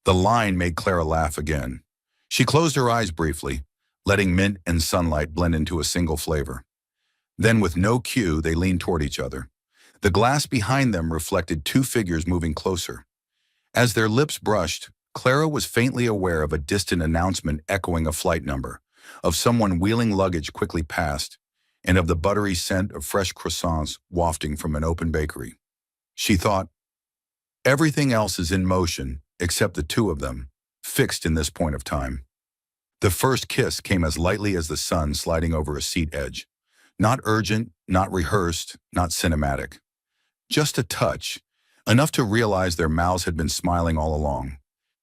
The line made Clara laugh again. She closed her eyes briefly, letting mint and sunlight blend into a single flavor. Then, with no cue, they leaned toward each other. The glass behind them reflected two figures moving closer. As their lips brushed, Clara was faintly aware of a distant announcement echoing a flight number, of someone wheeling luggage quickly past, and of the buttery scent of fresh croissants wafting from an open bakery. She thought, everything else is in motion except the two of them, fixed in this point of time. The first kiss came as lightly as the sun sliding over a seat edge. Not urgent, not rehearsed, not cinematic. Just a touch, enough to realize their mouths had been smiling all along.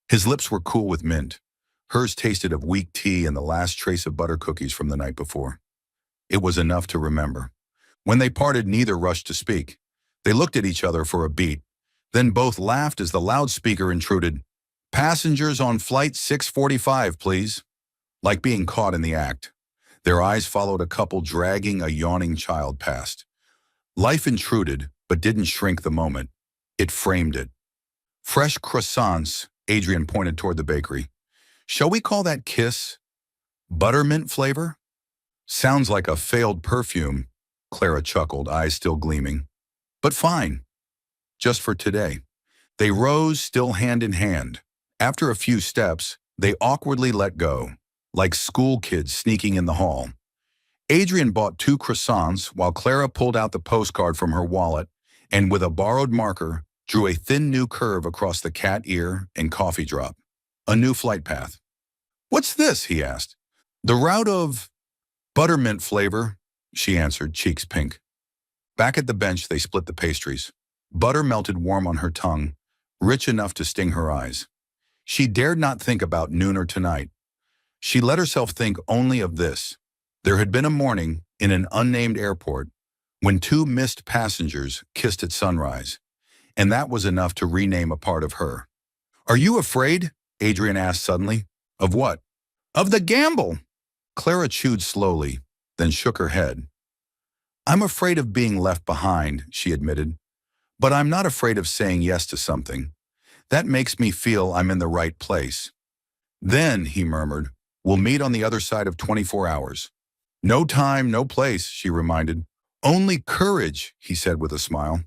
His lips were cool with mint. Hers tasted of weak tea and the last trace of butter cookies from the night before. It was enough to remember. When they parted, neither rushed to speak. They looked at each other for a beat. Then both laughed as the loudspeaker intruded. Passengers on flight 645, please. Like being caught in the act. Their eyes followed a couple dragging a yawning child past. Life intruded, but didn't shrink the moment. It framed it. Fresh croissants, Adrian pointed toward the bakery. Shall we call that kiss? Buttermint flavor? Sounds like a failed perfume, Clara chuckled, eyes still gleaming. But fine. Just for today. They rose, still hand in hand. After a few steps, they awkwardly let go, like school kids sneaking in the hall. Adrian bought 2 croissants while Clara pulled out the postcard from her wallet and with a borrowed marker, drew a thin new curve across the cat ear and coffee drop. A new flight path. What's this? He asked. The route of buttermint flavor, she answered, cheeks pink. Back at the bench, they split the pastries. Butter melted warm on her tongue, rich enough to sting her eyes. She dared not think about noon or tonight. She let herself think only of this. There had been a morning in an unnamed airport when 2 missed passengers kissed at sunrise, and that was enough to rename a part of her. Are you afraid? Adrian asked suddenly. Of what? Of the gamble. Clara chewed slowly, then shook her head. I'm afraid of being left behind, she admitted. But I'm not afraid of saying yes to something. That makes me feel I'm in the right place. Then, he murmured, we'll meet on the other side of 24 hours. No time, no place, she reminded. Only courage, he said with a smile.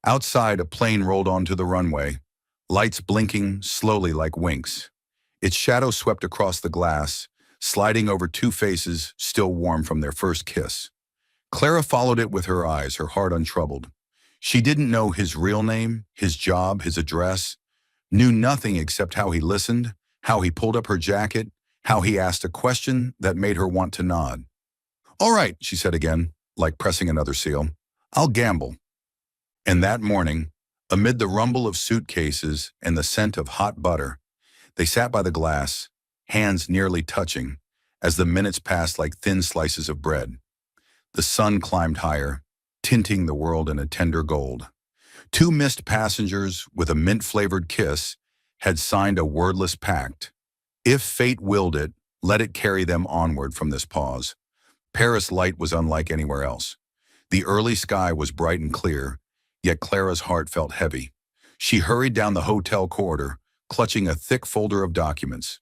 Outside, a plane rolled onto the runway, lights blinking slowly like winks. Its shadow swept across the glass, sliding over 2 faces still warm from their first kiss. Clara followed it with her eyes, her heart untroubled. She didn't know his real name, his job, his address, knew nothing except how he listened, how he pulled up her jacket, how he asked a question that made her want to nod. All right, she said again, like pressing another seal. I'll gamble. And that morning, amid the rumble of suitcases and the scent of hot butter, they sat by the glass, hands nearly touching, as the minutes passed like thin slices of bread. The sun climbed higher, tinting the world in a tender gold. 2 missed passengers with a mint-flavored kiss had signed a wordless pact. If fate willed it, let it carry them onward from this pause. Paris light was unlike anywhere else. The early sky was bright and clear, yet Clara's heart felt heavy. She hurried down the hotel corridor, clutching a thick folder of documents.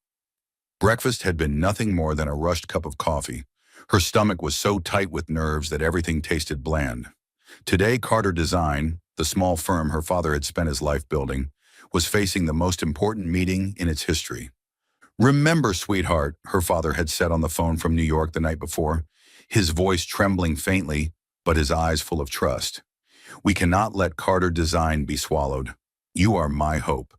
Breakfast had been nothing more than a rushed cup of coffee. Her stomach was so tight with nerves that everything tasted bland. Today, Carter Design, the small firm her father had spent his life building, was facing the most important meeting in its history. "Remember, sweetheart," her father had said on the phone from New York the night before, his voice trembling faintly, but his eyes full of trust. "We cannot let Carter Design be swallowed. You are my hope."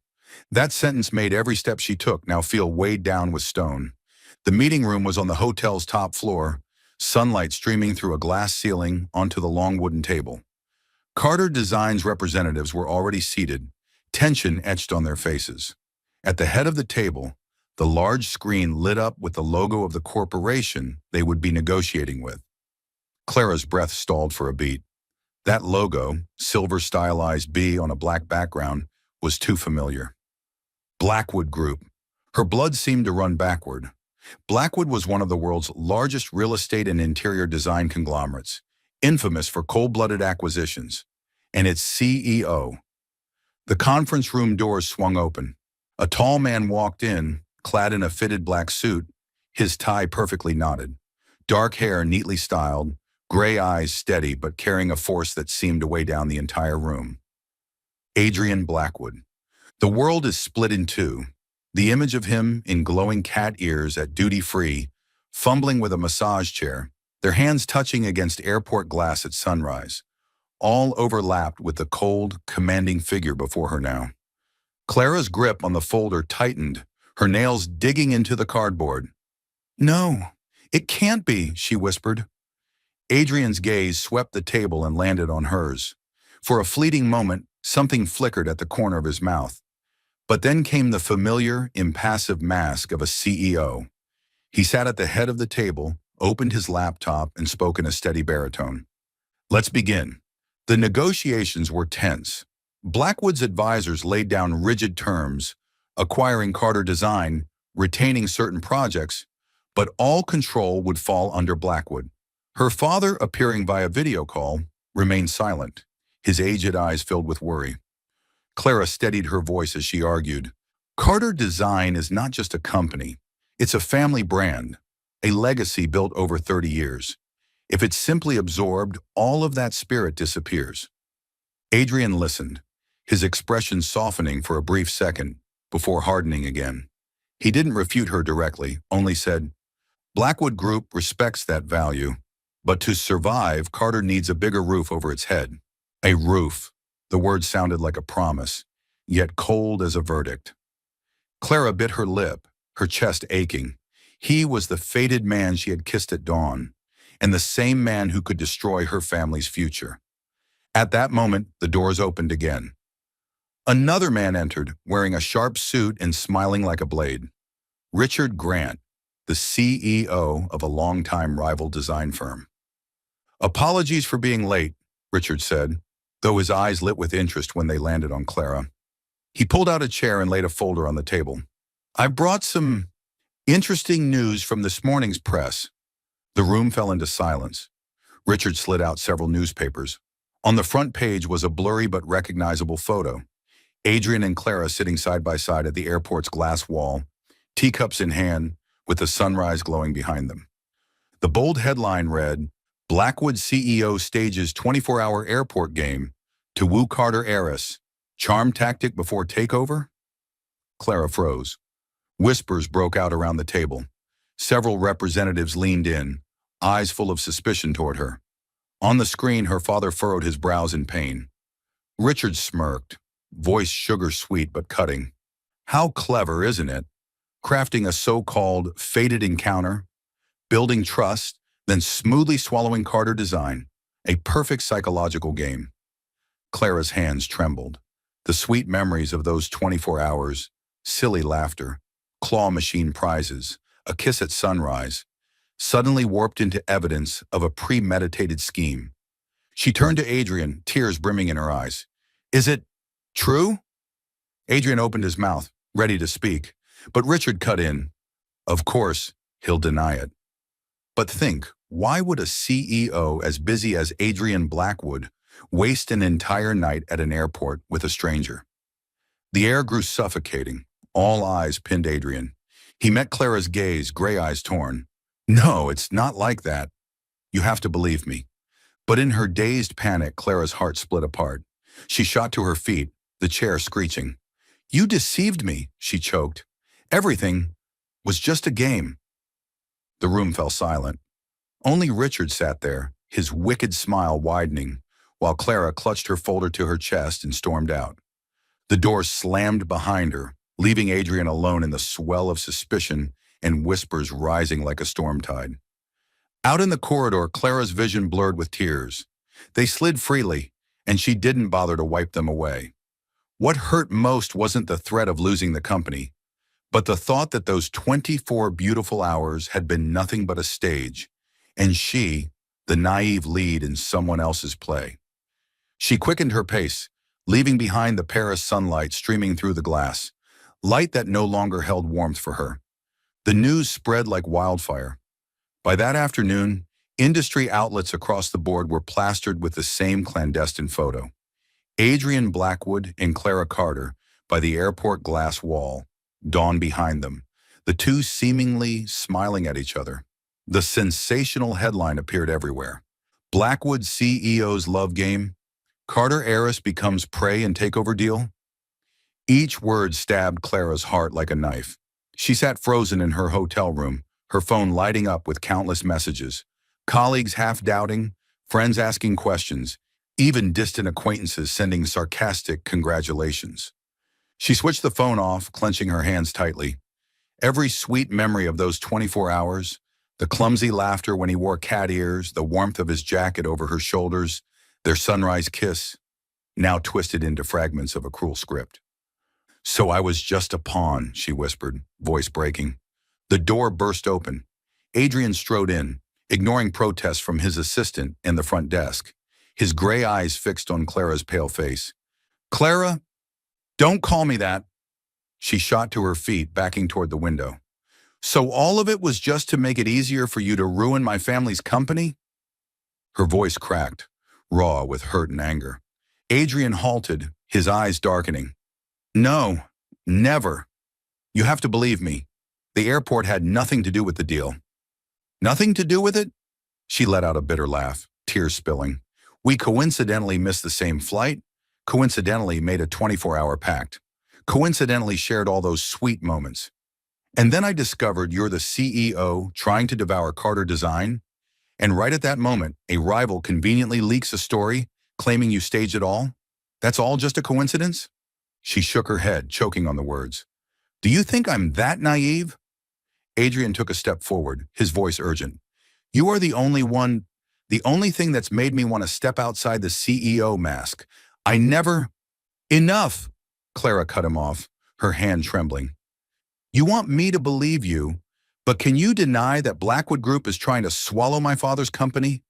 That sentence made every step she took now feel weighed down with stone. The meeting room was on the hotel's top floor, sunlight streaming through a glass ceiling onto the long wooden table. Carter Design's representatives were already seated, tension etched on their faces. At the head of the table, the large screen lit up with the logo of the corporation they would be negotiating with. Clara's breath stalled for a beat. That logo, silver stylized B on a black background, was too familiar. Blackwood Group. Her blood seemed to run backward. Blackwood was one of the world's largest real estate and interior design conglomerates, infamous for cold-blooded acquisitions, and its CEO. The conference room doors swung open. A tall man walked in, clad in a fitted black suit, his tie perfectly knotted, dark hair neatly styled, gray eyes steady but carrying a force that seemed to weigh down the entire room. Adrian Blackwood. The world is split in two. The image of him in glowing cat ears at duty-free, fumbling with a massage chair, their hands touching against airport glass at sunrise, all overlapped with the cold, commanding figure before her now. Clara's grip on the folder tightened, her nails digging into the cardboard. "No, it can't be," she whispered. Adrian's gaze swept the table and landed on hers. For a fleeting moment, something flickered at the corner of his mouth. But then came the familiar, impassive mask of a CEO. He sat at the head of the table, opened his laptop, and spoke in a steady baritone. "Let's begin." The negotiations were tense. Blackwood's advisors laid down rigid terms, acquiring Carter Design, retaining certain projects, but all control would fall under Blackwood. Her father, appearing via video call, remained silent, his aged eyes filled with worry. Clara steadied her voice as she argued. "Carter Design is not just a company. It's a family brand, a legacy built over 30 years. If it's simply absorbed, all of that spirit disappears." Adrian listened, his expression softening for a brief second before hardening again. He didn't refute her directly, only said, "Blackwood Group respects that value, but to survive, Carter needs a bigger roof over its head." A roof. The word sounded like a promise, yet cold as a verdict. Clara bit her lip, her chest aching. He was the fated man she had kissed at dawn, and the same man who could destroy her family's future. At that moment, the doors opened again. Another man entered, wearing a sharp suit and smiling like a blade. Richard Grant, the CEO of a longtime rival design firm. "Apologies for being late," Richard said, though his eyes lit with interest when they landed on Clara. He pulled out a chair and laid a folder on the table. "I brought some interesting news from this morning's press." The room fell into silence. Richard slid out several newspapers. On the front page was a blurry but recognizable photo. Adrian and Clara sitting side by side at the airport's glass wall, teacups in hand, with the sunrise glowing behind them. The bold headline read, "Blackwood CEO stages 24-hour airport game to woo Carter heiress. Charm tactic before takeover?" Clara froze. Whispers broke out around the table. Several representatives leaned in, eyes full of suspicion toward her. On the screen, her father furrowed his brows in pain. Richard smirked, voice sugar-sweet but cutting. "How clever, isn't it? Crafting a so-called fated encounter, building trust, then smoothly swallowing Carter Design. A perfect psychological game." Clara's hands trembled. The sweet memories of those 24 hours, silly laughter, claw machine prizes, a kiss at sunrise, suddenly warped into evidence of a premeditated scheme. She turned to Adrian, tears brimming in her eyes. "Is it true?" Adrian opened his mouth, ready to speak, but Richard cut in. "Of course, he'll deny it." But think, why would a CEO as busy as Adrian Blackwood waste an entire night at an airport with a stranger? The air grew suffocating. All eyes pinned Adrian. He met Clara's gaze, gray eyes torn. No, it's not like that. You have to believe me. But in her dazed panic, Clara's heart split apart. She shot to her feet, the chair screeching. You deceived me, she choked. Everything was just a game. The room fell silent. Only Richard sat there, his wicked smile widening, while Clara clutched her folder to her chest and stormed out. The door slammed behind her, leaving Adrian alone in the swell of suspicion and whispers rising like a storm tide. Out in the corridor, Clara's vision blurred with tears. They slid freely, and she didn't bother to wipe them away. What hurt most wasn't the threat of losing the company, but the thought that those 24 beautiful hours had been nothing but a stage, and she, the naive lead in someone else's play. She quickened her pace, leaving behind the Paris sunlight streaming through the glass, light that no longer held warmth for her. The news spread like wildfire. By that afternoon, industry outlets across the board were plastered with the same clandestine photo. Adrian Blackwood and Clara Carter by the airport glass wall, dawn behind them, the two seemingly smiling at each other. The sensational headline appeared everywhere. Blackwood CEO's love game, Carter heiress becomes prey in takeover deal. Each word stabbed Clara's heart like a knife. She sat frozen in her hotel room, her phone lighting up with countless messages. Colleagues half-doubting, friends asking questions, even distant acquaintances sending sarcastic congratulations. She switched the phone off, clenching her hands tightly. Every sweet memory of those 24 hours, the clumsy laughter when he wore cat ears, the warmth of his jacket over her shoulders, their sunrise kiss, now twisted into fragments of a cruel script. So I was just a pawn, she whispered, voice breaking. The door burst open. Adrian strode in, ignoring protests from his assistant and the front desk, his gray eyes fixed on Clara's pale face. Clara, don't call me that. She shot to her feet, backing toward the window. So all of it was just to make it easier for you to ruin my family's company? Her voice cracked, raw with hurt and anger. Adrian halted, his eyes darkening. No, never. You have to believe me. The airport had nothing to do with the deal. Nothing to do with it? She let out a bitter laugh, tears spilling. We coincidentally missed the same flight, coincidentally made a 24-hour pact, coincidentally shared all those sweet moments. And then I discovered you're the CEO trying to devour Carter Design, and right at that moment, a rival conveniently leaks a story claiming you staged it all? That's all just a coincidence? She shook her head, choking on the words. Do you think I'm that naive? Adrian took a step forward, his voice urgent. You are the only thing that's made me want to step outside the CEO mask. I never... Enough! Clara cut him off, her hand trembling. You want me to believe you, but can you deny that Blackwood Group is trying to swallow my father's company?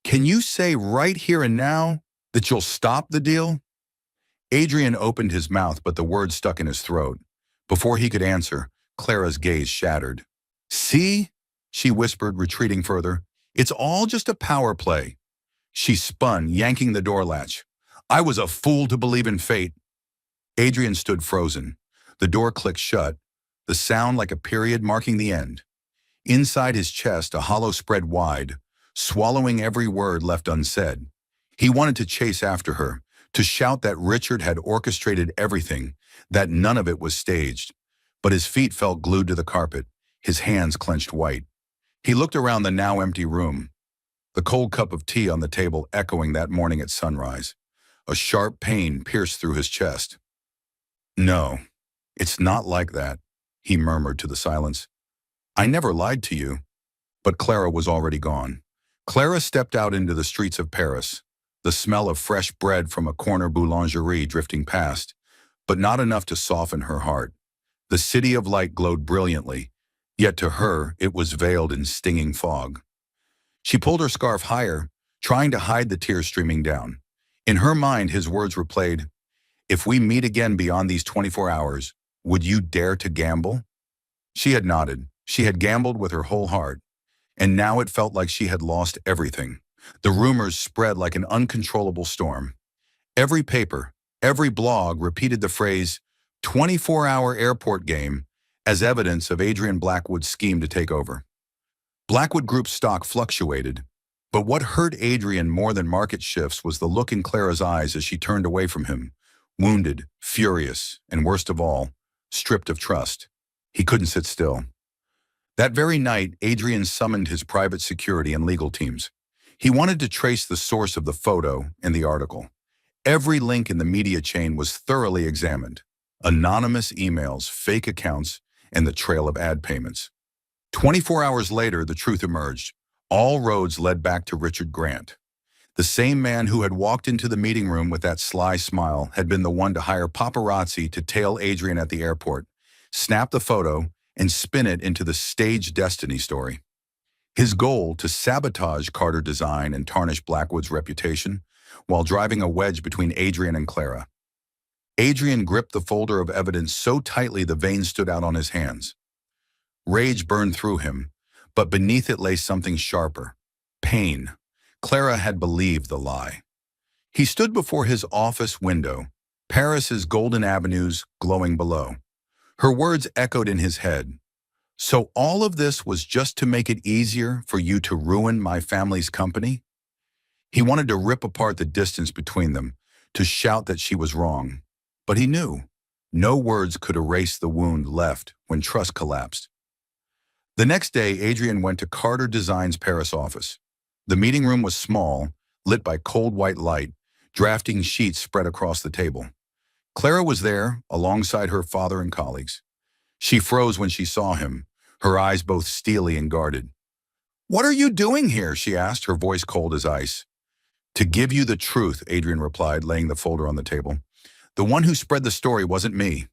Can you say right here and now that you'll stop the deal? Adrian opened his mouth, but the words stuck in his throat. Before he could answer, Clara's gaze shattered. See? She whispered, retreating further. It's all just a power play. She spun, yanking the door latch. I was a fool to believe in fate. Adrian stood frozen. The door clicked shut, the sound like a period marking the end. Inside his chest, a hollow spread wide, swallowing every word left unsaid. He wanted to chase after her, to shout that Richard had orchestrated everything, that none of it was staged. But his feet felt glued to the carpet, his hands clenched white. He looked around the now empty room, the cold cup of tea on the table echoing that morning at sunrise. A sharp pain pierced through his chest. No, it's not like that, he murmured to the silence. I never lied to you. But Clara was already gone. Clara stepped out into the streets of Paris, the smell of fresh bread from a corner boulangerie drifting past, but not enough to soften her heart. The city of light glowed brilliantly, yet to her it was veiled in stinging fog. She pulled her scarf higher, trying to hide the tears streaming down. In her mind, his words replayed, if we meet again beyond these 24 hours, would you dare to gamble? She had nodded. She had gambled with her whole heart. and now it felt like she had lost everything. The rumors spread like an uncontrollable storm. Every paper, every blog repeated the phrase 24-hour airport game as evidence of Adrian Blackwood's scheme to take over. Blackwood Group's stock fluctuated, but what hurt Adrian more than market shifts was the look in Clara's eyes as she turned away from him, wounded, furious, and worst of all, stripped of trust. He couldn't sit still. That very night, Adrian summoned his private security and legal teams. He wanted to trace the source of the photo and the article. Every link in the media chain was thoroughly examined. Anonymous emails, fake accounts, and the trail of ad payments. 24 hours later, the truth emerged. All roads led back to Richard Grant. The same man who had walked into the meeting room with that sly smile had been the one to hire paparazzi to tail Adrian at the airport, snap the photo, and spin it into the staged destiny story. His goal, to sabotage Carter Design and tarnish Blackwood's reputation, while driving a wedge between Adrian and Clara. Adrian gripped the folder of evidence so tightly the veins stood out on his hands. Rage burned through him, but beneath it lay something sharper. Pain. Clara had believed the lie. He stood before his office window, Paris's golden avenues glowing below. Her words echoed in his head. So all of this was just to make it easier for you to ruin my family's company? He wanted to rip apart the distance between them, to shout that she was wrong. But he knew no words could erase the wound left when trust collapsed. The next day, Adrian went to Carter Design's Paris office. The meeting room was small, lit by cold white light, drafting sheets spread across the table. Clara was there, alongside her father and colleagues. She froze when she saw him, her eyes both steely and guarded. "What are you doing here?" she asked, her voice cold as ice. "To give you the truth," Adrian replied, laying the folder on the table. "The one who spread the story wasn't me.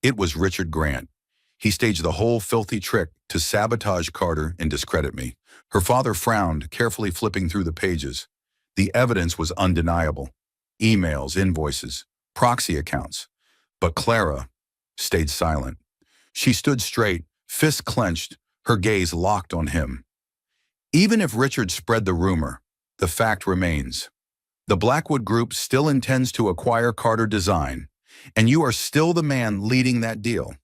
It was Richard Grant. He staged the whole filthy trick to sabotage Carter and discredit me." Her father frowned, carefully flipping through the pages. The evidence was undeniable. Emails, invoices, proxy accounts. But Clara stayed silent. She stood straight, fists clenched, her gaze locked on him. Even if Richard spread the rumor, the fact remains. The Blackwood Group still intends to acquire Carter Design, and you are still the man leading that deal.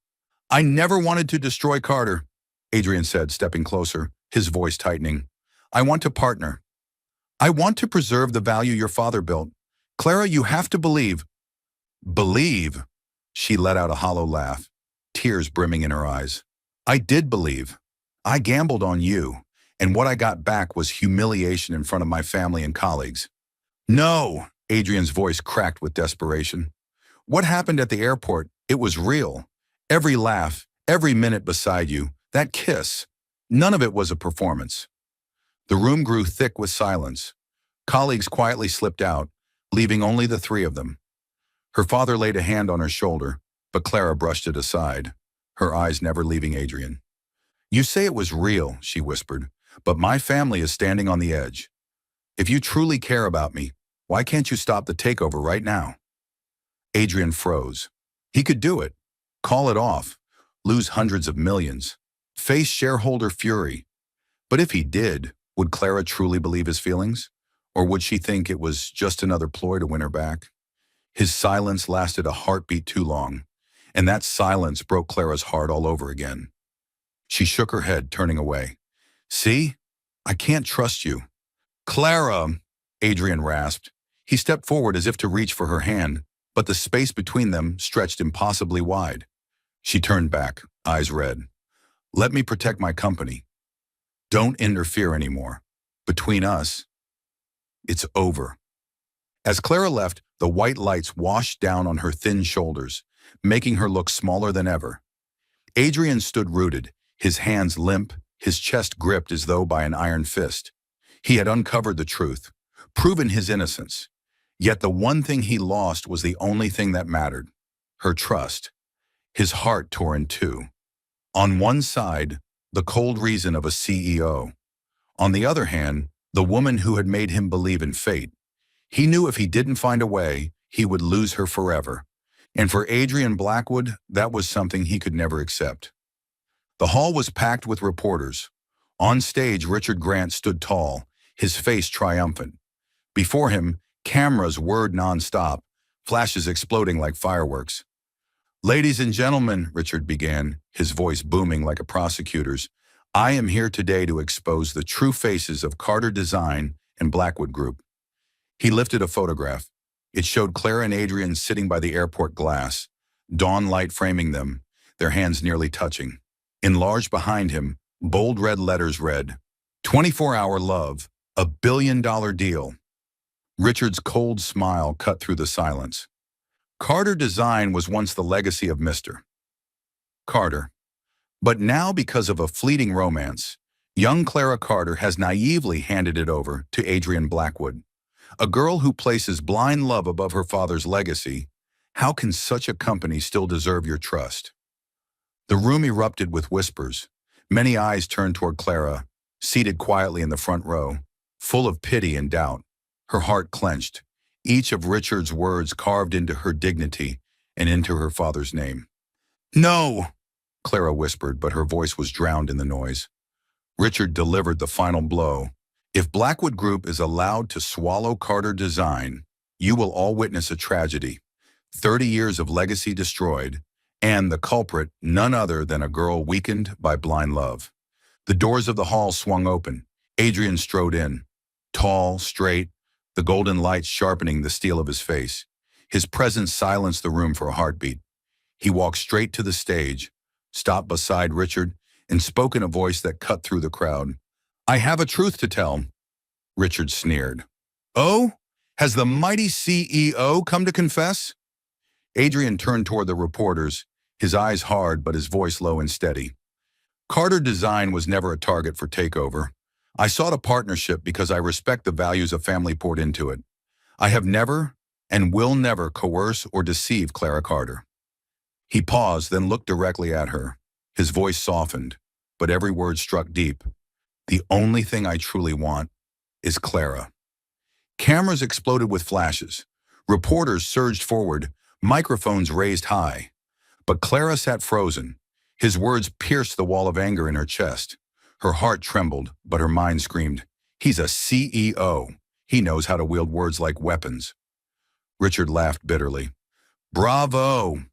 "I never wanted to destroy Carter," Adrian said, stepping closer, his voice tightening. "I want to partner. I want to preserve the value your father built. Clara, you have to believe." "Believe?" She let out a hollow laugh, tears brimming in her eyes. "I did believe. I gambled on you, and what I got back was humiliation in front of my family and colleagues." "No!" Adrian's voice cracked with desperation. "What happened at the airport? It was real. Every laugh, every minute beside you, that kiss. None of it was a performance." The room grew thick with silence. Colleagues quietly slipped out, leaving only the three of them. Her father laid a hand on her shoulder, but Clara brushed it aside, her eyes never leaving Adrian. "You say it was real," she whispered, "but my family is standing on the edge. If you truly care about me, why can't you stop the takeover right now?" Adrian froze. He could do it. Call it off. Lose hundreds of millions. Face shareholder fury. But if he did, would Clara truly believe his feelings? Or would she think it was just another ploy to win her back? His silence lasted a heartbeat too long, and that silence broke Clara's heart all over again. She shook her head, turning away. "See? I can't trust you." "Clara," Adrian rasped. He stepped forward as if to reach for her hand, but the space between them stretched impossibly wide. She turned back, eyes red. "Let me protect my company. Don't interfere anymore. Between us, it's over." As Clara left, the white lights washed down on her thin shoulders, making her look smaller than ever. Adrian stood rooted, his hands limp, his chest gripped as though by an iron fist. He had uncovered the truth, proven his innocence. Yet the one thing he lost was the only thing that mattered: her trust. His heart tore in two. On one side, the cold reason of a CEO. On the other hand, the woman who had made him believe in fate. He knew if he didn't find a way, he would lose her forever. And for Adrian Blackwood, that was something he could never accept. The hall was packed with reporters. On stage, Richard Grant stood tall, his face triumphant. Before him, cameras whirred nonstop, flashes exploding like fireworks. "Ladies and gentlemen," Richard began, his voice booming like a prosecutor's, "I am here today to expose the true faces of Carter Design and Blackwood Group." He lifted a photograph. It showed Clara and Adrian sitting by the airport glass, dawn light framing them, their hands nearly touching. Enlarged behind him, bold red letters read, "24-hour love, a billion-dollar deal." Richard's cold smile cut through the silence. Carter Design was once the legacy of Mr. Carter. But now, because of a fleeting romance, young Clara Carter has naively handed it over to Adrian Blackwood. A girl who places blind love above her father's legacy. How can such a company still deserve your trust? The room erupted with whispers. Many eyes turned toward Clara, seated quietly in the front row, full of pity and doubt. Her heart clenched, each of Richard's words carved into her dignity and into her father's name. "No," Clara whispered, but her voice was drowned in the noise. Richard delivered the final blow. "If Blackwood Group is allowed to swallow Carter Design, you will all witness a tragedy. 30 years of legacy destroyed, and the culprit none other than a girl weakened by blind love." The doors of the hall swung open. Adrian strode in, tall, straight, the golden light sharpening the steel of his face. His presence silenced the room for a heartbeat. He walked straight to the stage, stopped beside Richard, and spoke in a voice that cut through the crowd. "I have a truth to tell." Richard sneered. "Oh? Has the mighty CEO come to confess?" Adrian turned toward the reporters, his eyes hard but his voice low and steady. "Carter Design was never a target for takeover. I sought a partnership because I respect the values a family poured into it. I have never and will never coerce or deceive Clara Carter." He paused, then looked directly at her. His voice softened, but every word struck deep. "The only thing I truly want is Clara." Cameras exploded with flashes. Reporters surged forward, microphones raised high. But Clara sat frozen. His words pierced the wall of anger in her chest. Her heart trembled, but her mind screamed, "He's a CEO. He knows how to wield words like weapons." Richard laughed bitterly. "Bravo!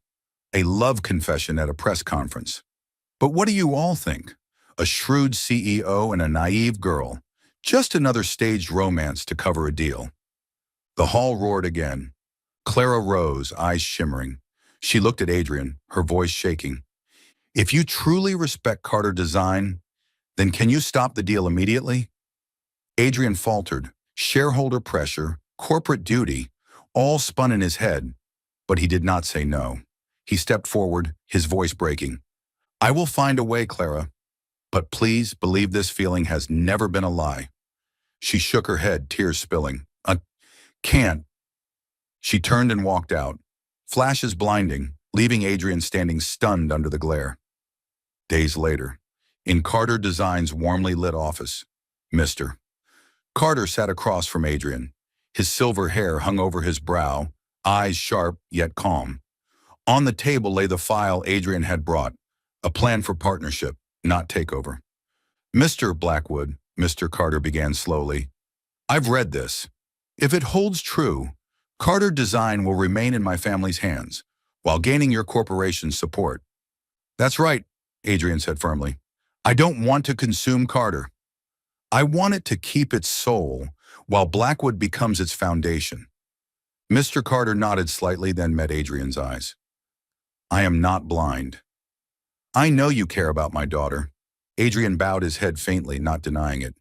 A love confession at a press conference. But what do you all think? A shrewd CEO and a naive girl. Just another staged romance to cover a deal." The hall roared again. Clara rose, eyes shimmering. She looked at Adrian, her voice shaking. "If you truly respect Carter Design, then can you stop the deal immediately?" Adrian faltered. Shareholder pressure, corporate duty, all spun in his head, but he did not say no. He stepped forward, his voice breaking. "I will find a way, Clara, but please believe this feeling has never been a lie." She shook her head, tears spilling. "I can't." She turned and walked out, flashes blinding, leaving Adrian standing stunned under the glare. Days later, in Carter Design's warmly lit office, Mr. Carter sat across from Adrian. His silver hair hung over his brow, eyes sharp yet calm. On the table lay the file Adrian had brought, a plan for partnership, not takeover. "Mr. Blackwood," Mr. Carter began slowly, "I've read this. If it holds true, Carter Design will remain in my family's hands, while gaining your corporation's support." "That's right," Adrian said firmly. "I don't want to consume Carter. I want it to keep its soul, while Blackwood becomes its foundation." Mr. Carter nodded slightly, then met Adrian's eyes. "I am not blind. I know you care about my daughter." Adrian bowed his head faintly, not denying it.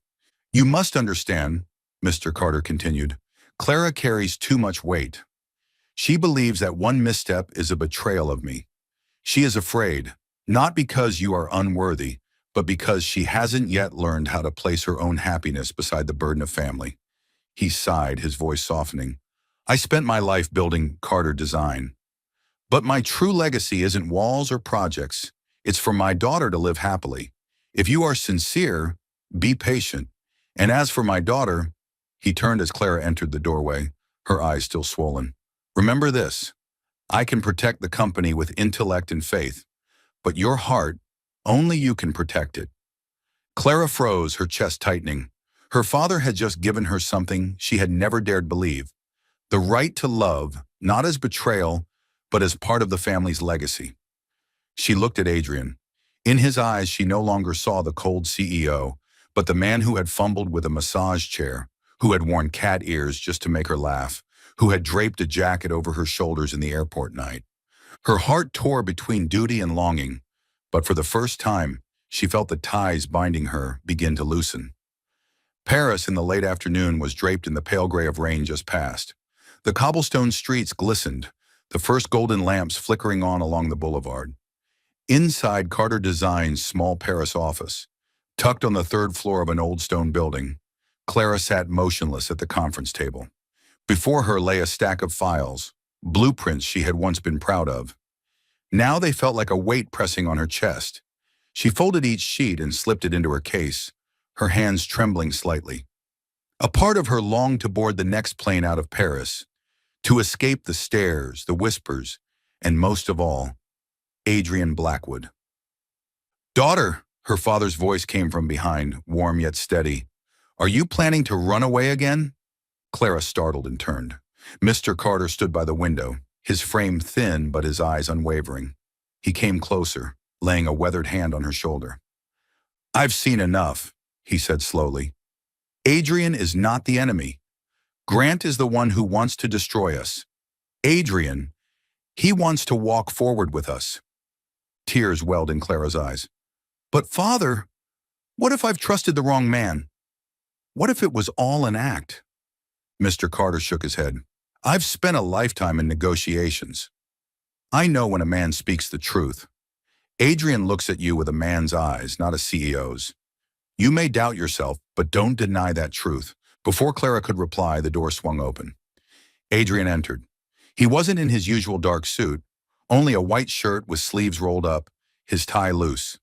"You must understand," Mr. Carter continued, "Clara carries too much weight. She believes that one misstep is a betrayal of me. She is afraid, not because you are unworthy, but because she hasn't yet learned how to place her own happiness beside the burden of family." He sighed, his voice softening. "I spent my life building Carter Design. But my true legacy isn't walls or projects. It's for my daughter to live happily. If you are sincere, be patient. And as for my daughter," he turned as Clara entered the doorway, her eyes still swollen. "Remember this. I can protect the company with intellect and faith, but your heart, only you can protect it." Clara froze, her chest tightening. Her father had just given her something she had never dared believe. The right to love, not as betrayal, but as part of the family's legacy. She looked at Adrian. In his eyes, she no longer saw the cold CEO, but the man who had fumbled with a massage chair, who had worn cat ears just to make her laugh, who had draped a jacket over her shoulders in the airport night. Her heart tore between duty and longing, but for the first time, she felt the ties binding her begin to loosen. Paris in the late afternoon was draped in the pale gray of rain just past. The cobblestone streets glistened, the first golden lamps flickering on along the boulevard. Inside Carter Design's small Paris office, tucked on the third floor of an old stone building, Clara sat motionless at the conference table. Before her lay a stack of files, blueprints she had once been proud of. Now they felt like a weight pressing on her chest. She folded each sheet and slipped it into her case, her hands trembling slightly. A part of her longed to board the next plane out of Paris, to escape the stares, the whispers, and most of all, Adrian Blackwood. "Daughter," her father's voice came from behind, warm yet steady. "Are you planning to run away again?" Clara startled and turned. Mr. Carter stood by the window, his frame thin but his eyes unwavering. He came closer, laying a weathered hand on her shoulder. "I've seen enough," he said slowly. "Adrian is not the enemy. Grant is the one who wants to destroy us. Adrian, he wants to walk forward with us." Tears welled in Clara's eyes. "But father, what if I've trusted the wrong man? What if it was all an act?" Mr. Carter shook his head. "I've spent a lifetime in negotiations. I know when a man speaks the truth. Adrian looks at you with a man's eyes, not a CEO's. You may doubt yourself, but don't deny that truth." Before Clara could reply, the door swung open. Adrian entered. He wasn't in his usual dark suit, only a white shirt with sleeves rolled up, his tie loose.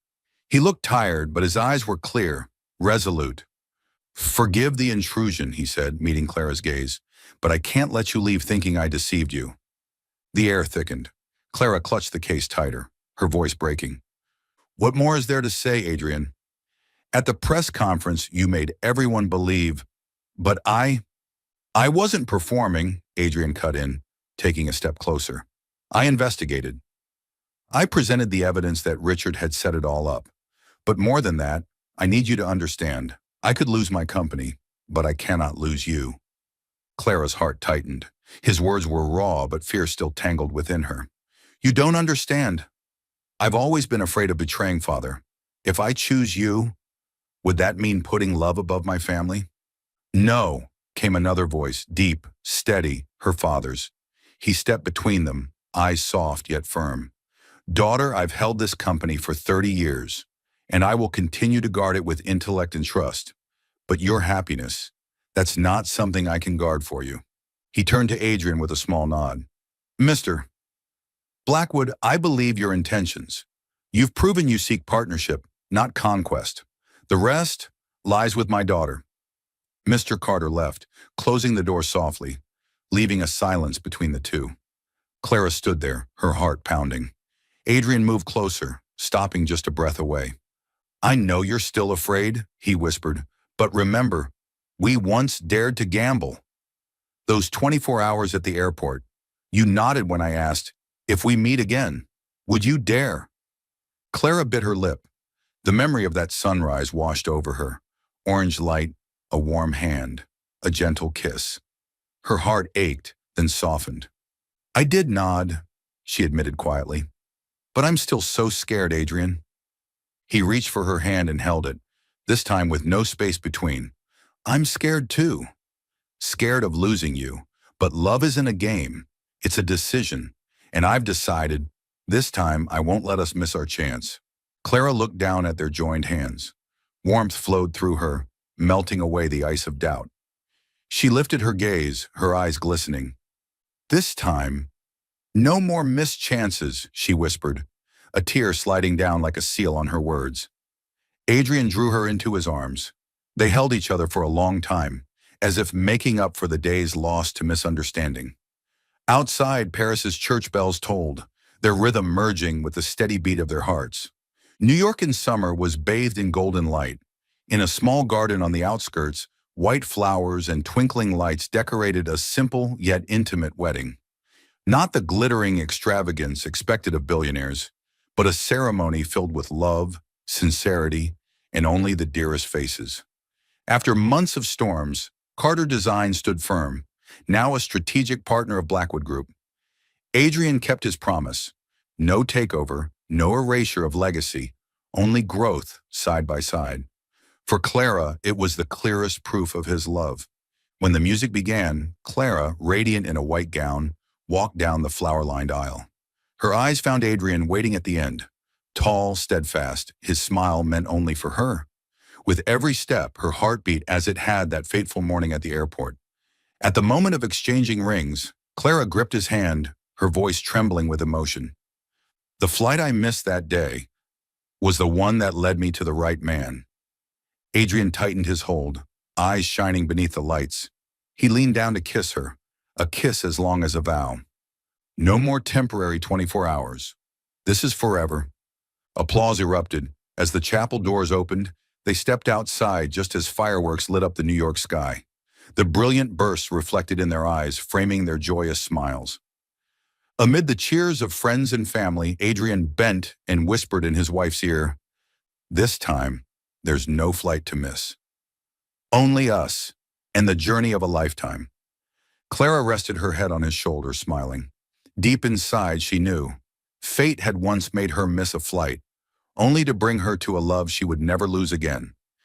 He looked tired, but his eyes were clear, resolute. "Forgive the intrusion," he said, meeting Clara's gaze, "but I can't let you leave thinking I deceived you." The air thickened. Clara clutched the case tighter, her voice breaking. "What more is there to say, Adrian? At the press conference, you made everyone believe, but I wasn't performing," Adrian cut in, taking a step closer. "I investigated. I presented the evidence that Richard had set it all up. But more than that, I need you to understand. I could lose my company, but I cannot lose you." Clara's heart tightened. His words were raw, but fear still tangled within her. "You don't understand. I've always been afraid of betraying father. If I choose you, would that mean putting love above my family?" "No," came another voice, deep, steady, her father's. He stepped between them, eyes soft yet firm. "Daughter, I've held this company for 30 years, and I will continue to guard it with intellect and trust. But your happiness, that's not something I can guard for you." He turned to Adrian with a small nod. "Mr. Blackwood, I believe your intentions. You've proven you seek partnership, not conquest. The rest lies with my daughter." Mr. Carter left, closing the door softly, leaving a silence between the two. Clara stood there, her heart pounding. Adrian moved closer, stopping just a breath away. "I know you're still afraid," he whispered, "but remember, we once dared to gamble. Those 24 hours at the airport, you nodded when I asked, if we meet again, would you dare?" Clara bit her lip. The memory of that sunrise washed over her. Orange light, a warm hand, a gentle kiss. Her heart ached, then softened. "I did nod," she admitted quietly. "But I'm still so scared, Adrian." He reached for her hand and held it, this time with no space between. "I'm scared too. Scared of losing you. But love isn't a game. It's a decision. And I've decided, this time I won't let us miss our chance." Clara looked down at their joined hands. Warmth flowed through her, melting away the ice of doubt. She lifted her gaze, her eyes glistening. "This time, no more missed chances," she whispered, a tear sliding down like a seal on her words. Adrian drew her into his arms. They held each other for a long time, as if making up for the days lost to misunderstanding. Outside, Paris's church bells tolled, their rhythm merging with the steady beat of their hearts. New York in summer was bathed in golden light, In a small garden on the outskirts, white flowers and twinkling lights decorated a simple yet intimate wedding. Not the glittering extravagance expected of billionaires, but a ceremony filled with love, sincerity, and only the dearest faces. After months of storms, Carter Design stood firm, now a strategic partner of Blackwood Group. Adrian kept his promise. No takeover, no erasure of legacy, only growth side by side. For Clara, it was the clearest proof of his love. When the music began, Clara, radiant in a white gown, walked down the flower-lined aisle. Her eyes found Adrian waiting at the end. Tall, steadfast, his smile meant only for her. With every step, her heart beat as it had that fateful morning at the airport. At the moment of exchanging rings, Clara gripped his hand, her voice trembling with emotion. The flight I missed that day was the one that led me to the right man. Adrian tightened his hold, eyes shining beneath the lights. He leaned down to kiss her, a kiss as long as a vow. No more temporary 24 hours. This is forever. Applause erupted. As the chapel doors opened, they stepped outside just as fireworks lit up the New York sky. The brilliant bursts reflected in their eyes, framing their joyous smiles. Amid the cheers of friends and family, Adrian bent and whispered in his wife's ear, "This time, there's no flight to miss. Only us, and the journey of a lifetime." Clara rested her head on his shoulder, smiling. Deep inside, she knew. Fate had once made her miss a flight, only to bring her to a love she would never lose again.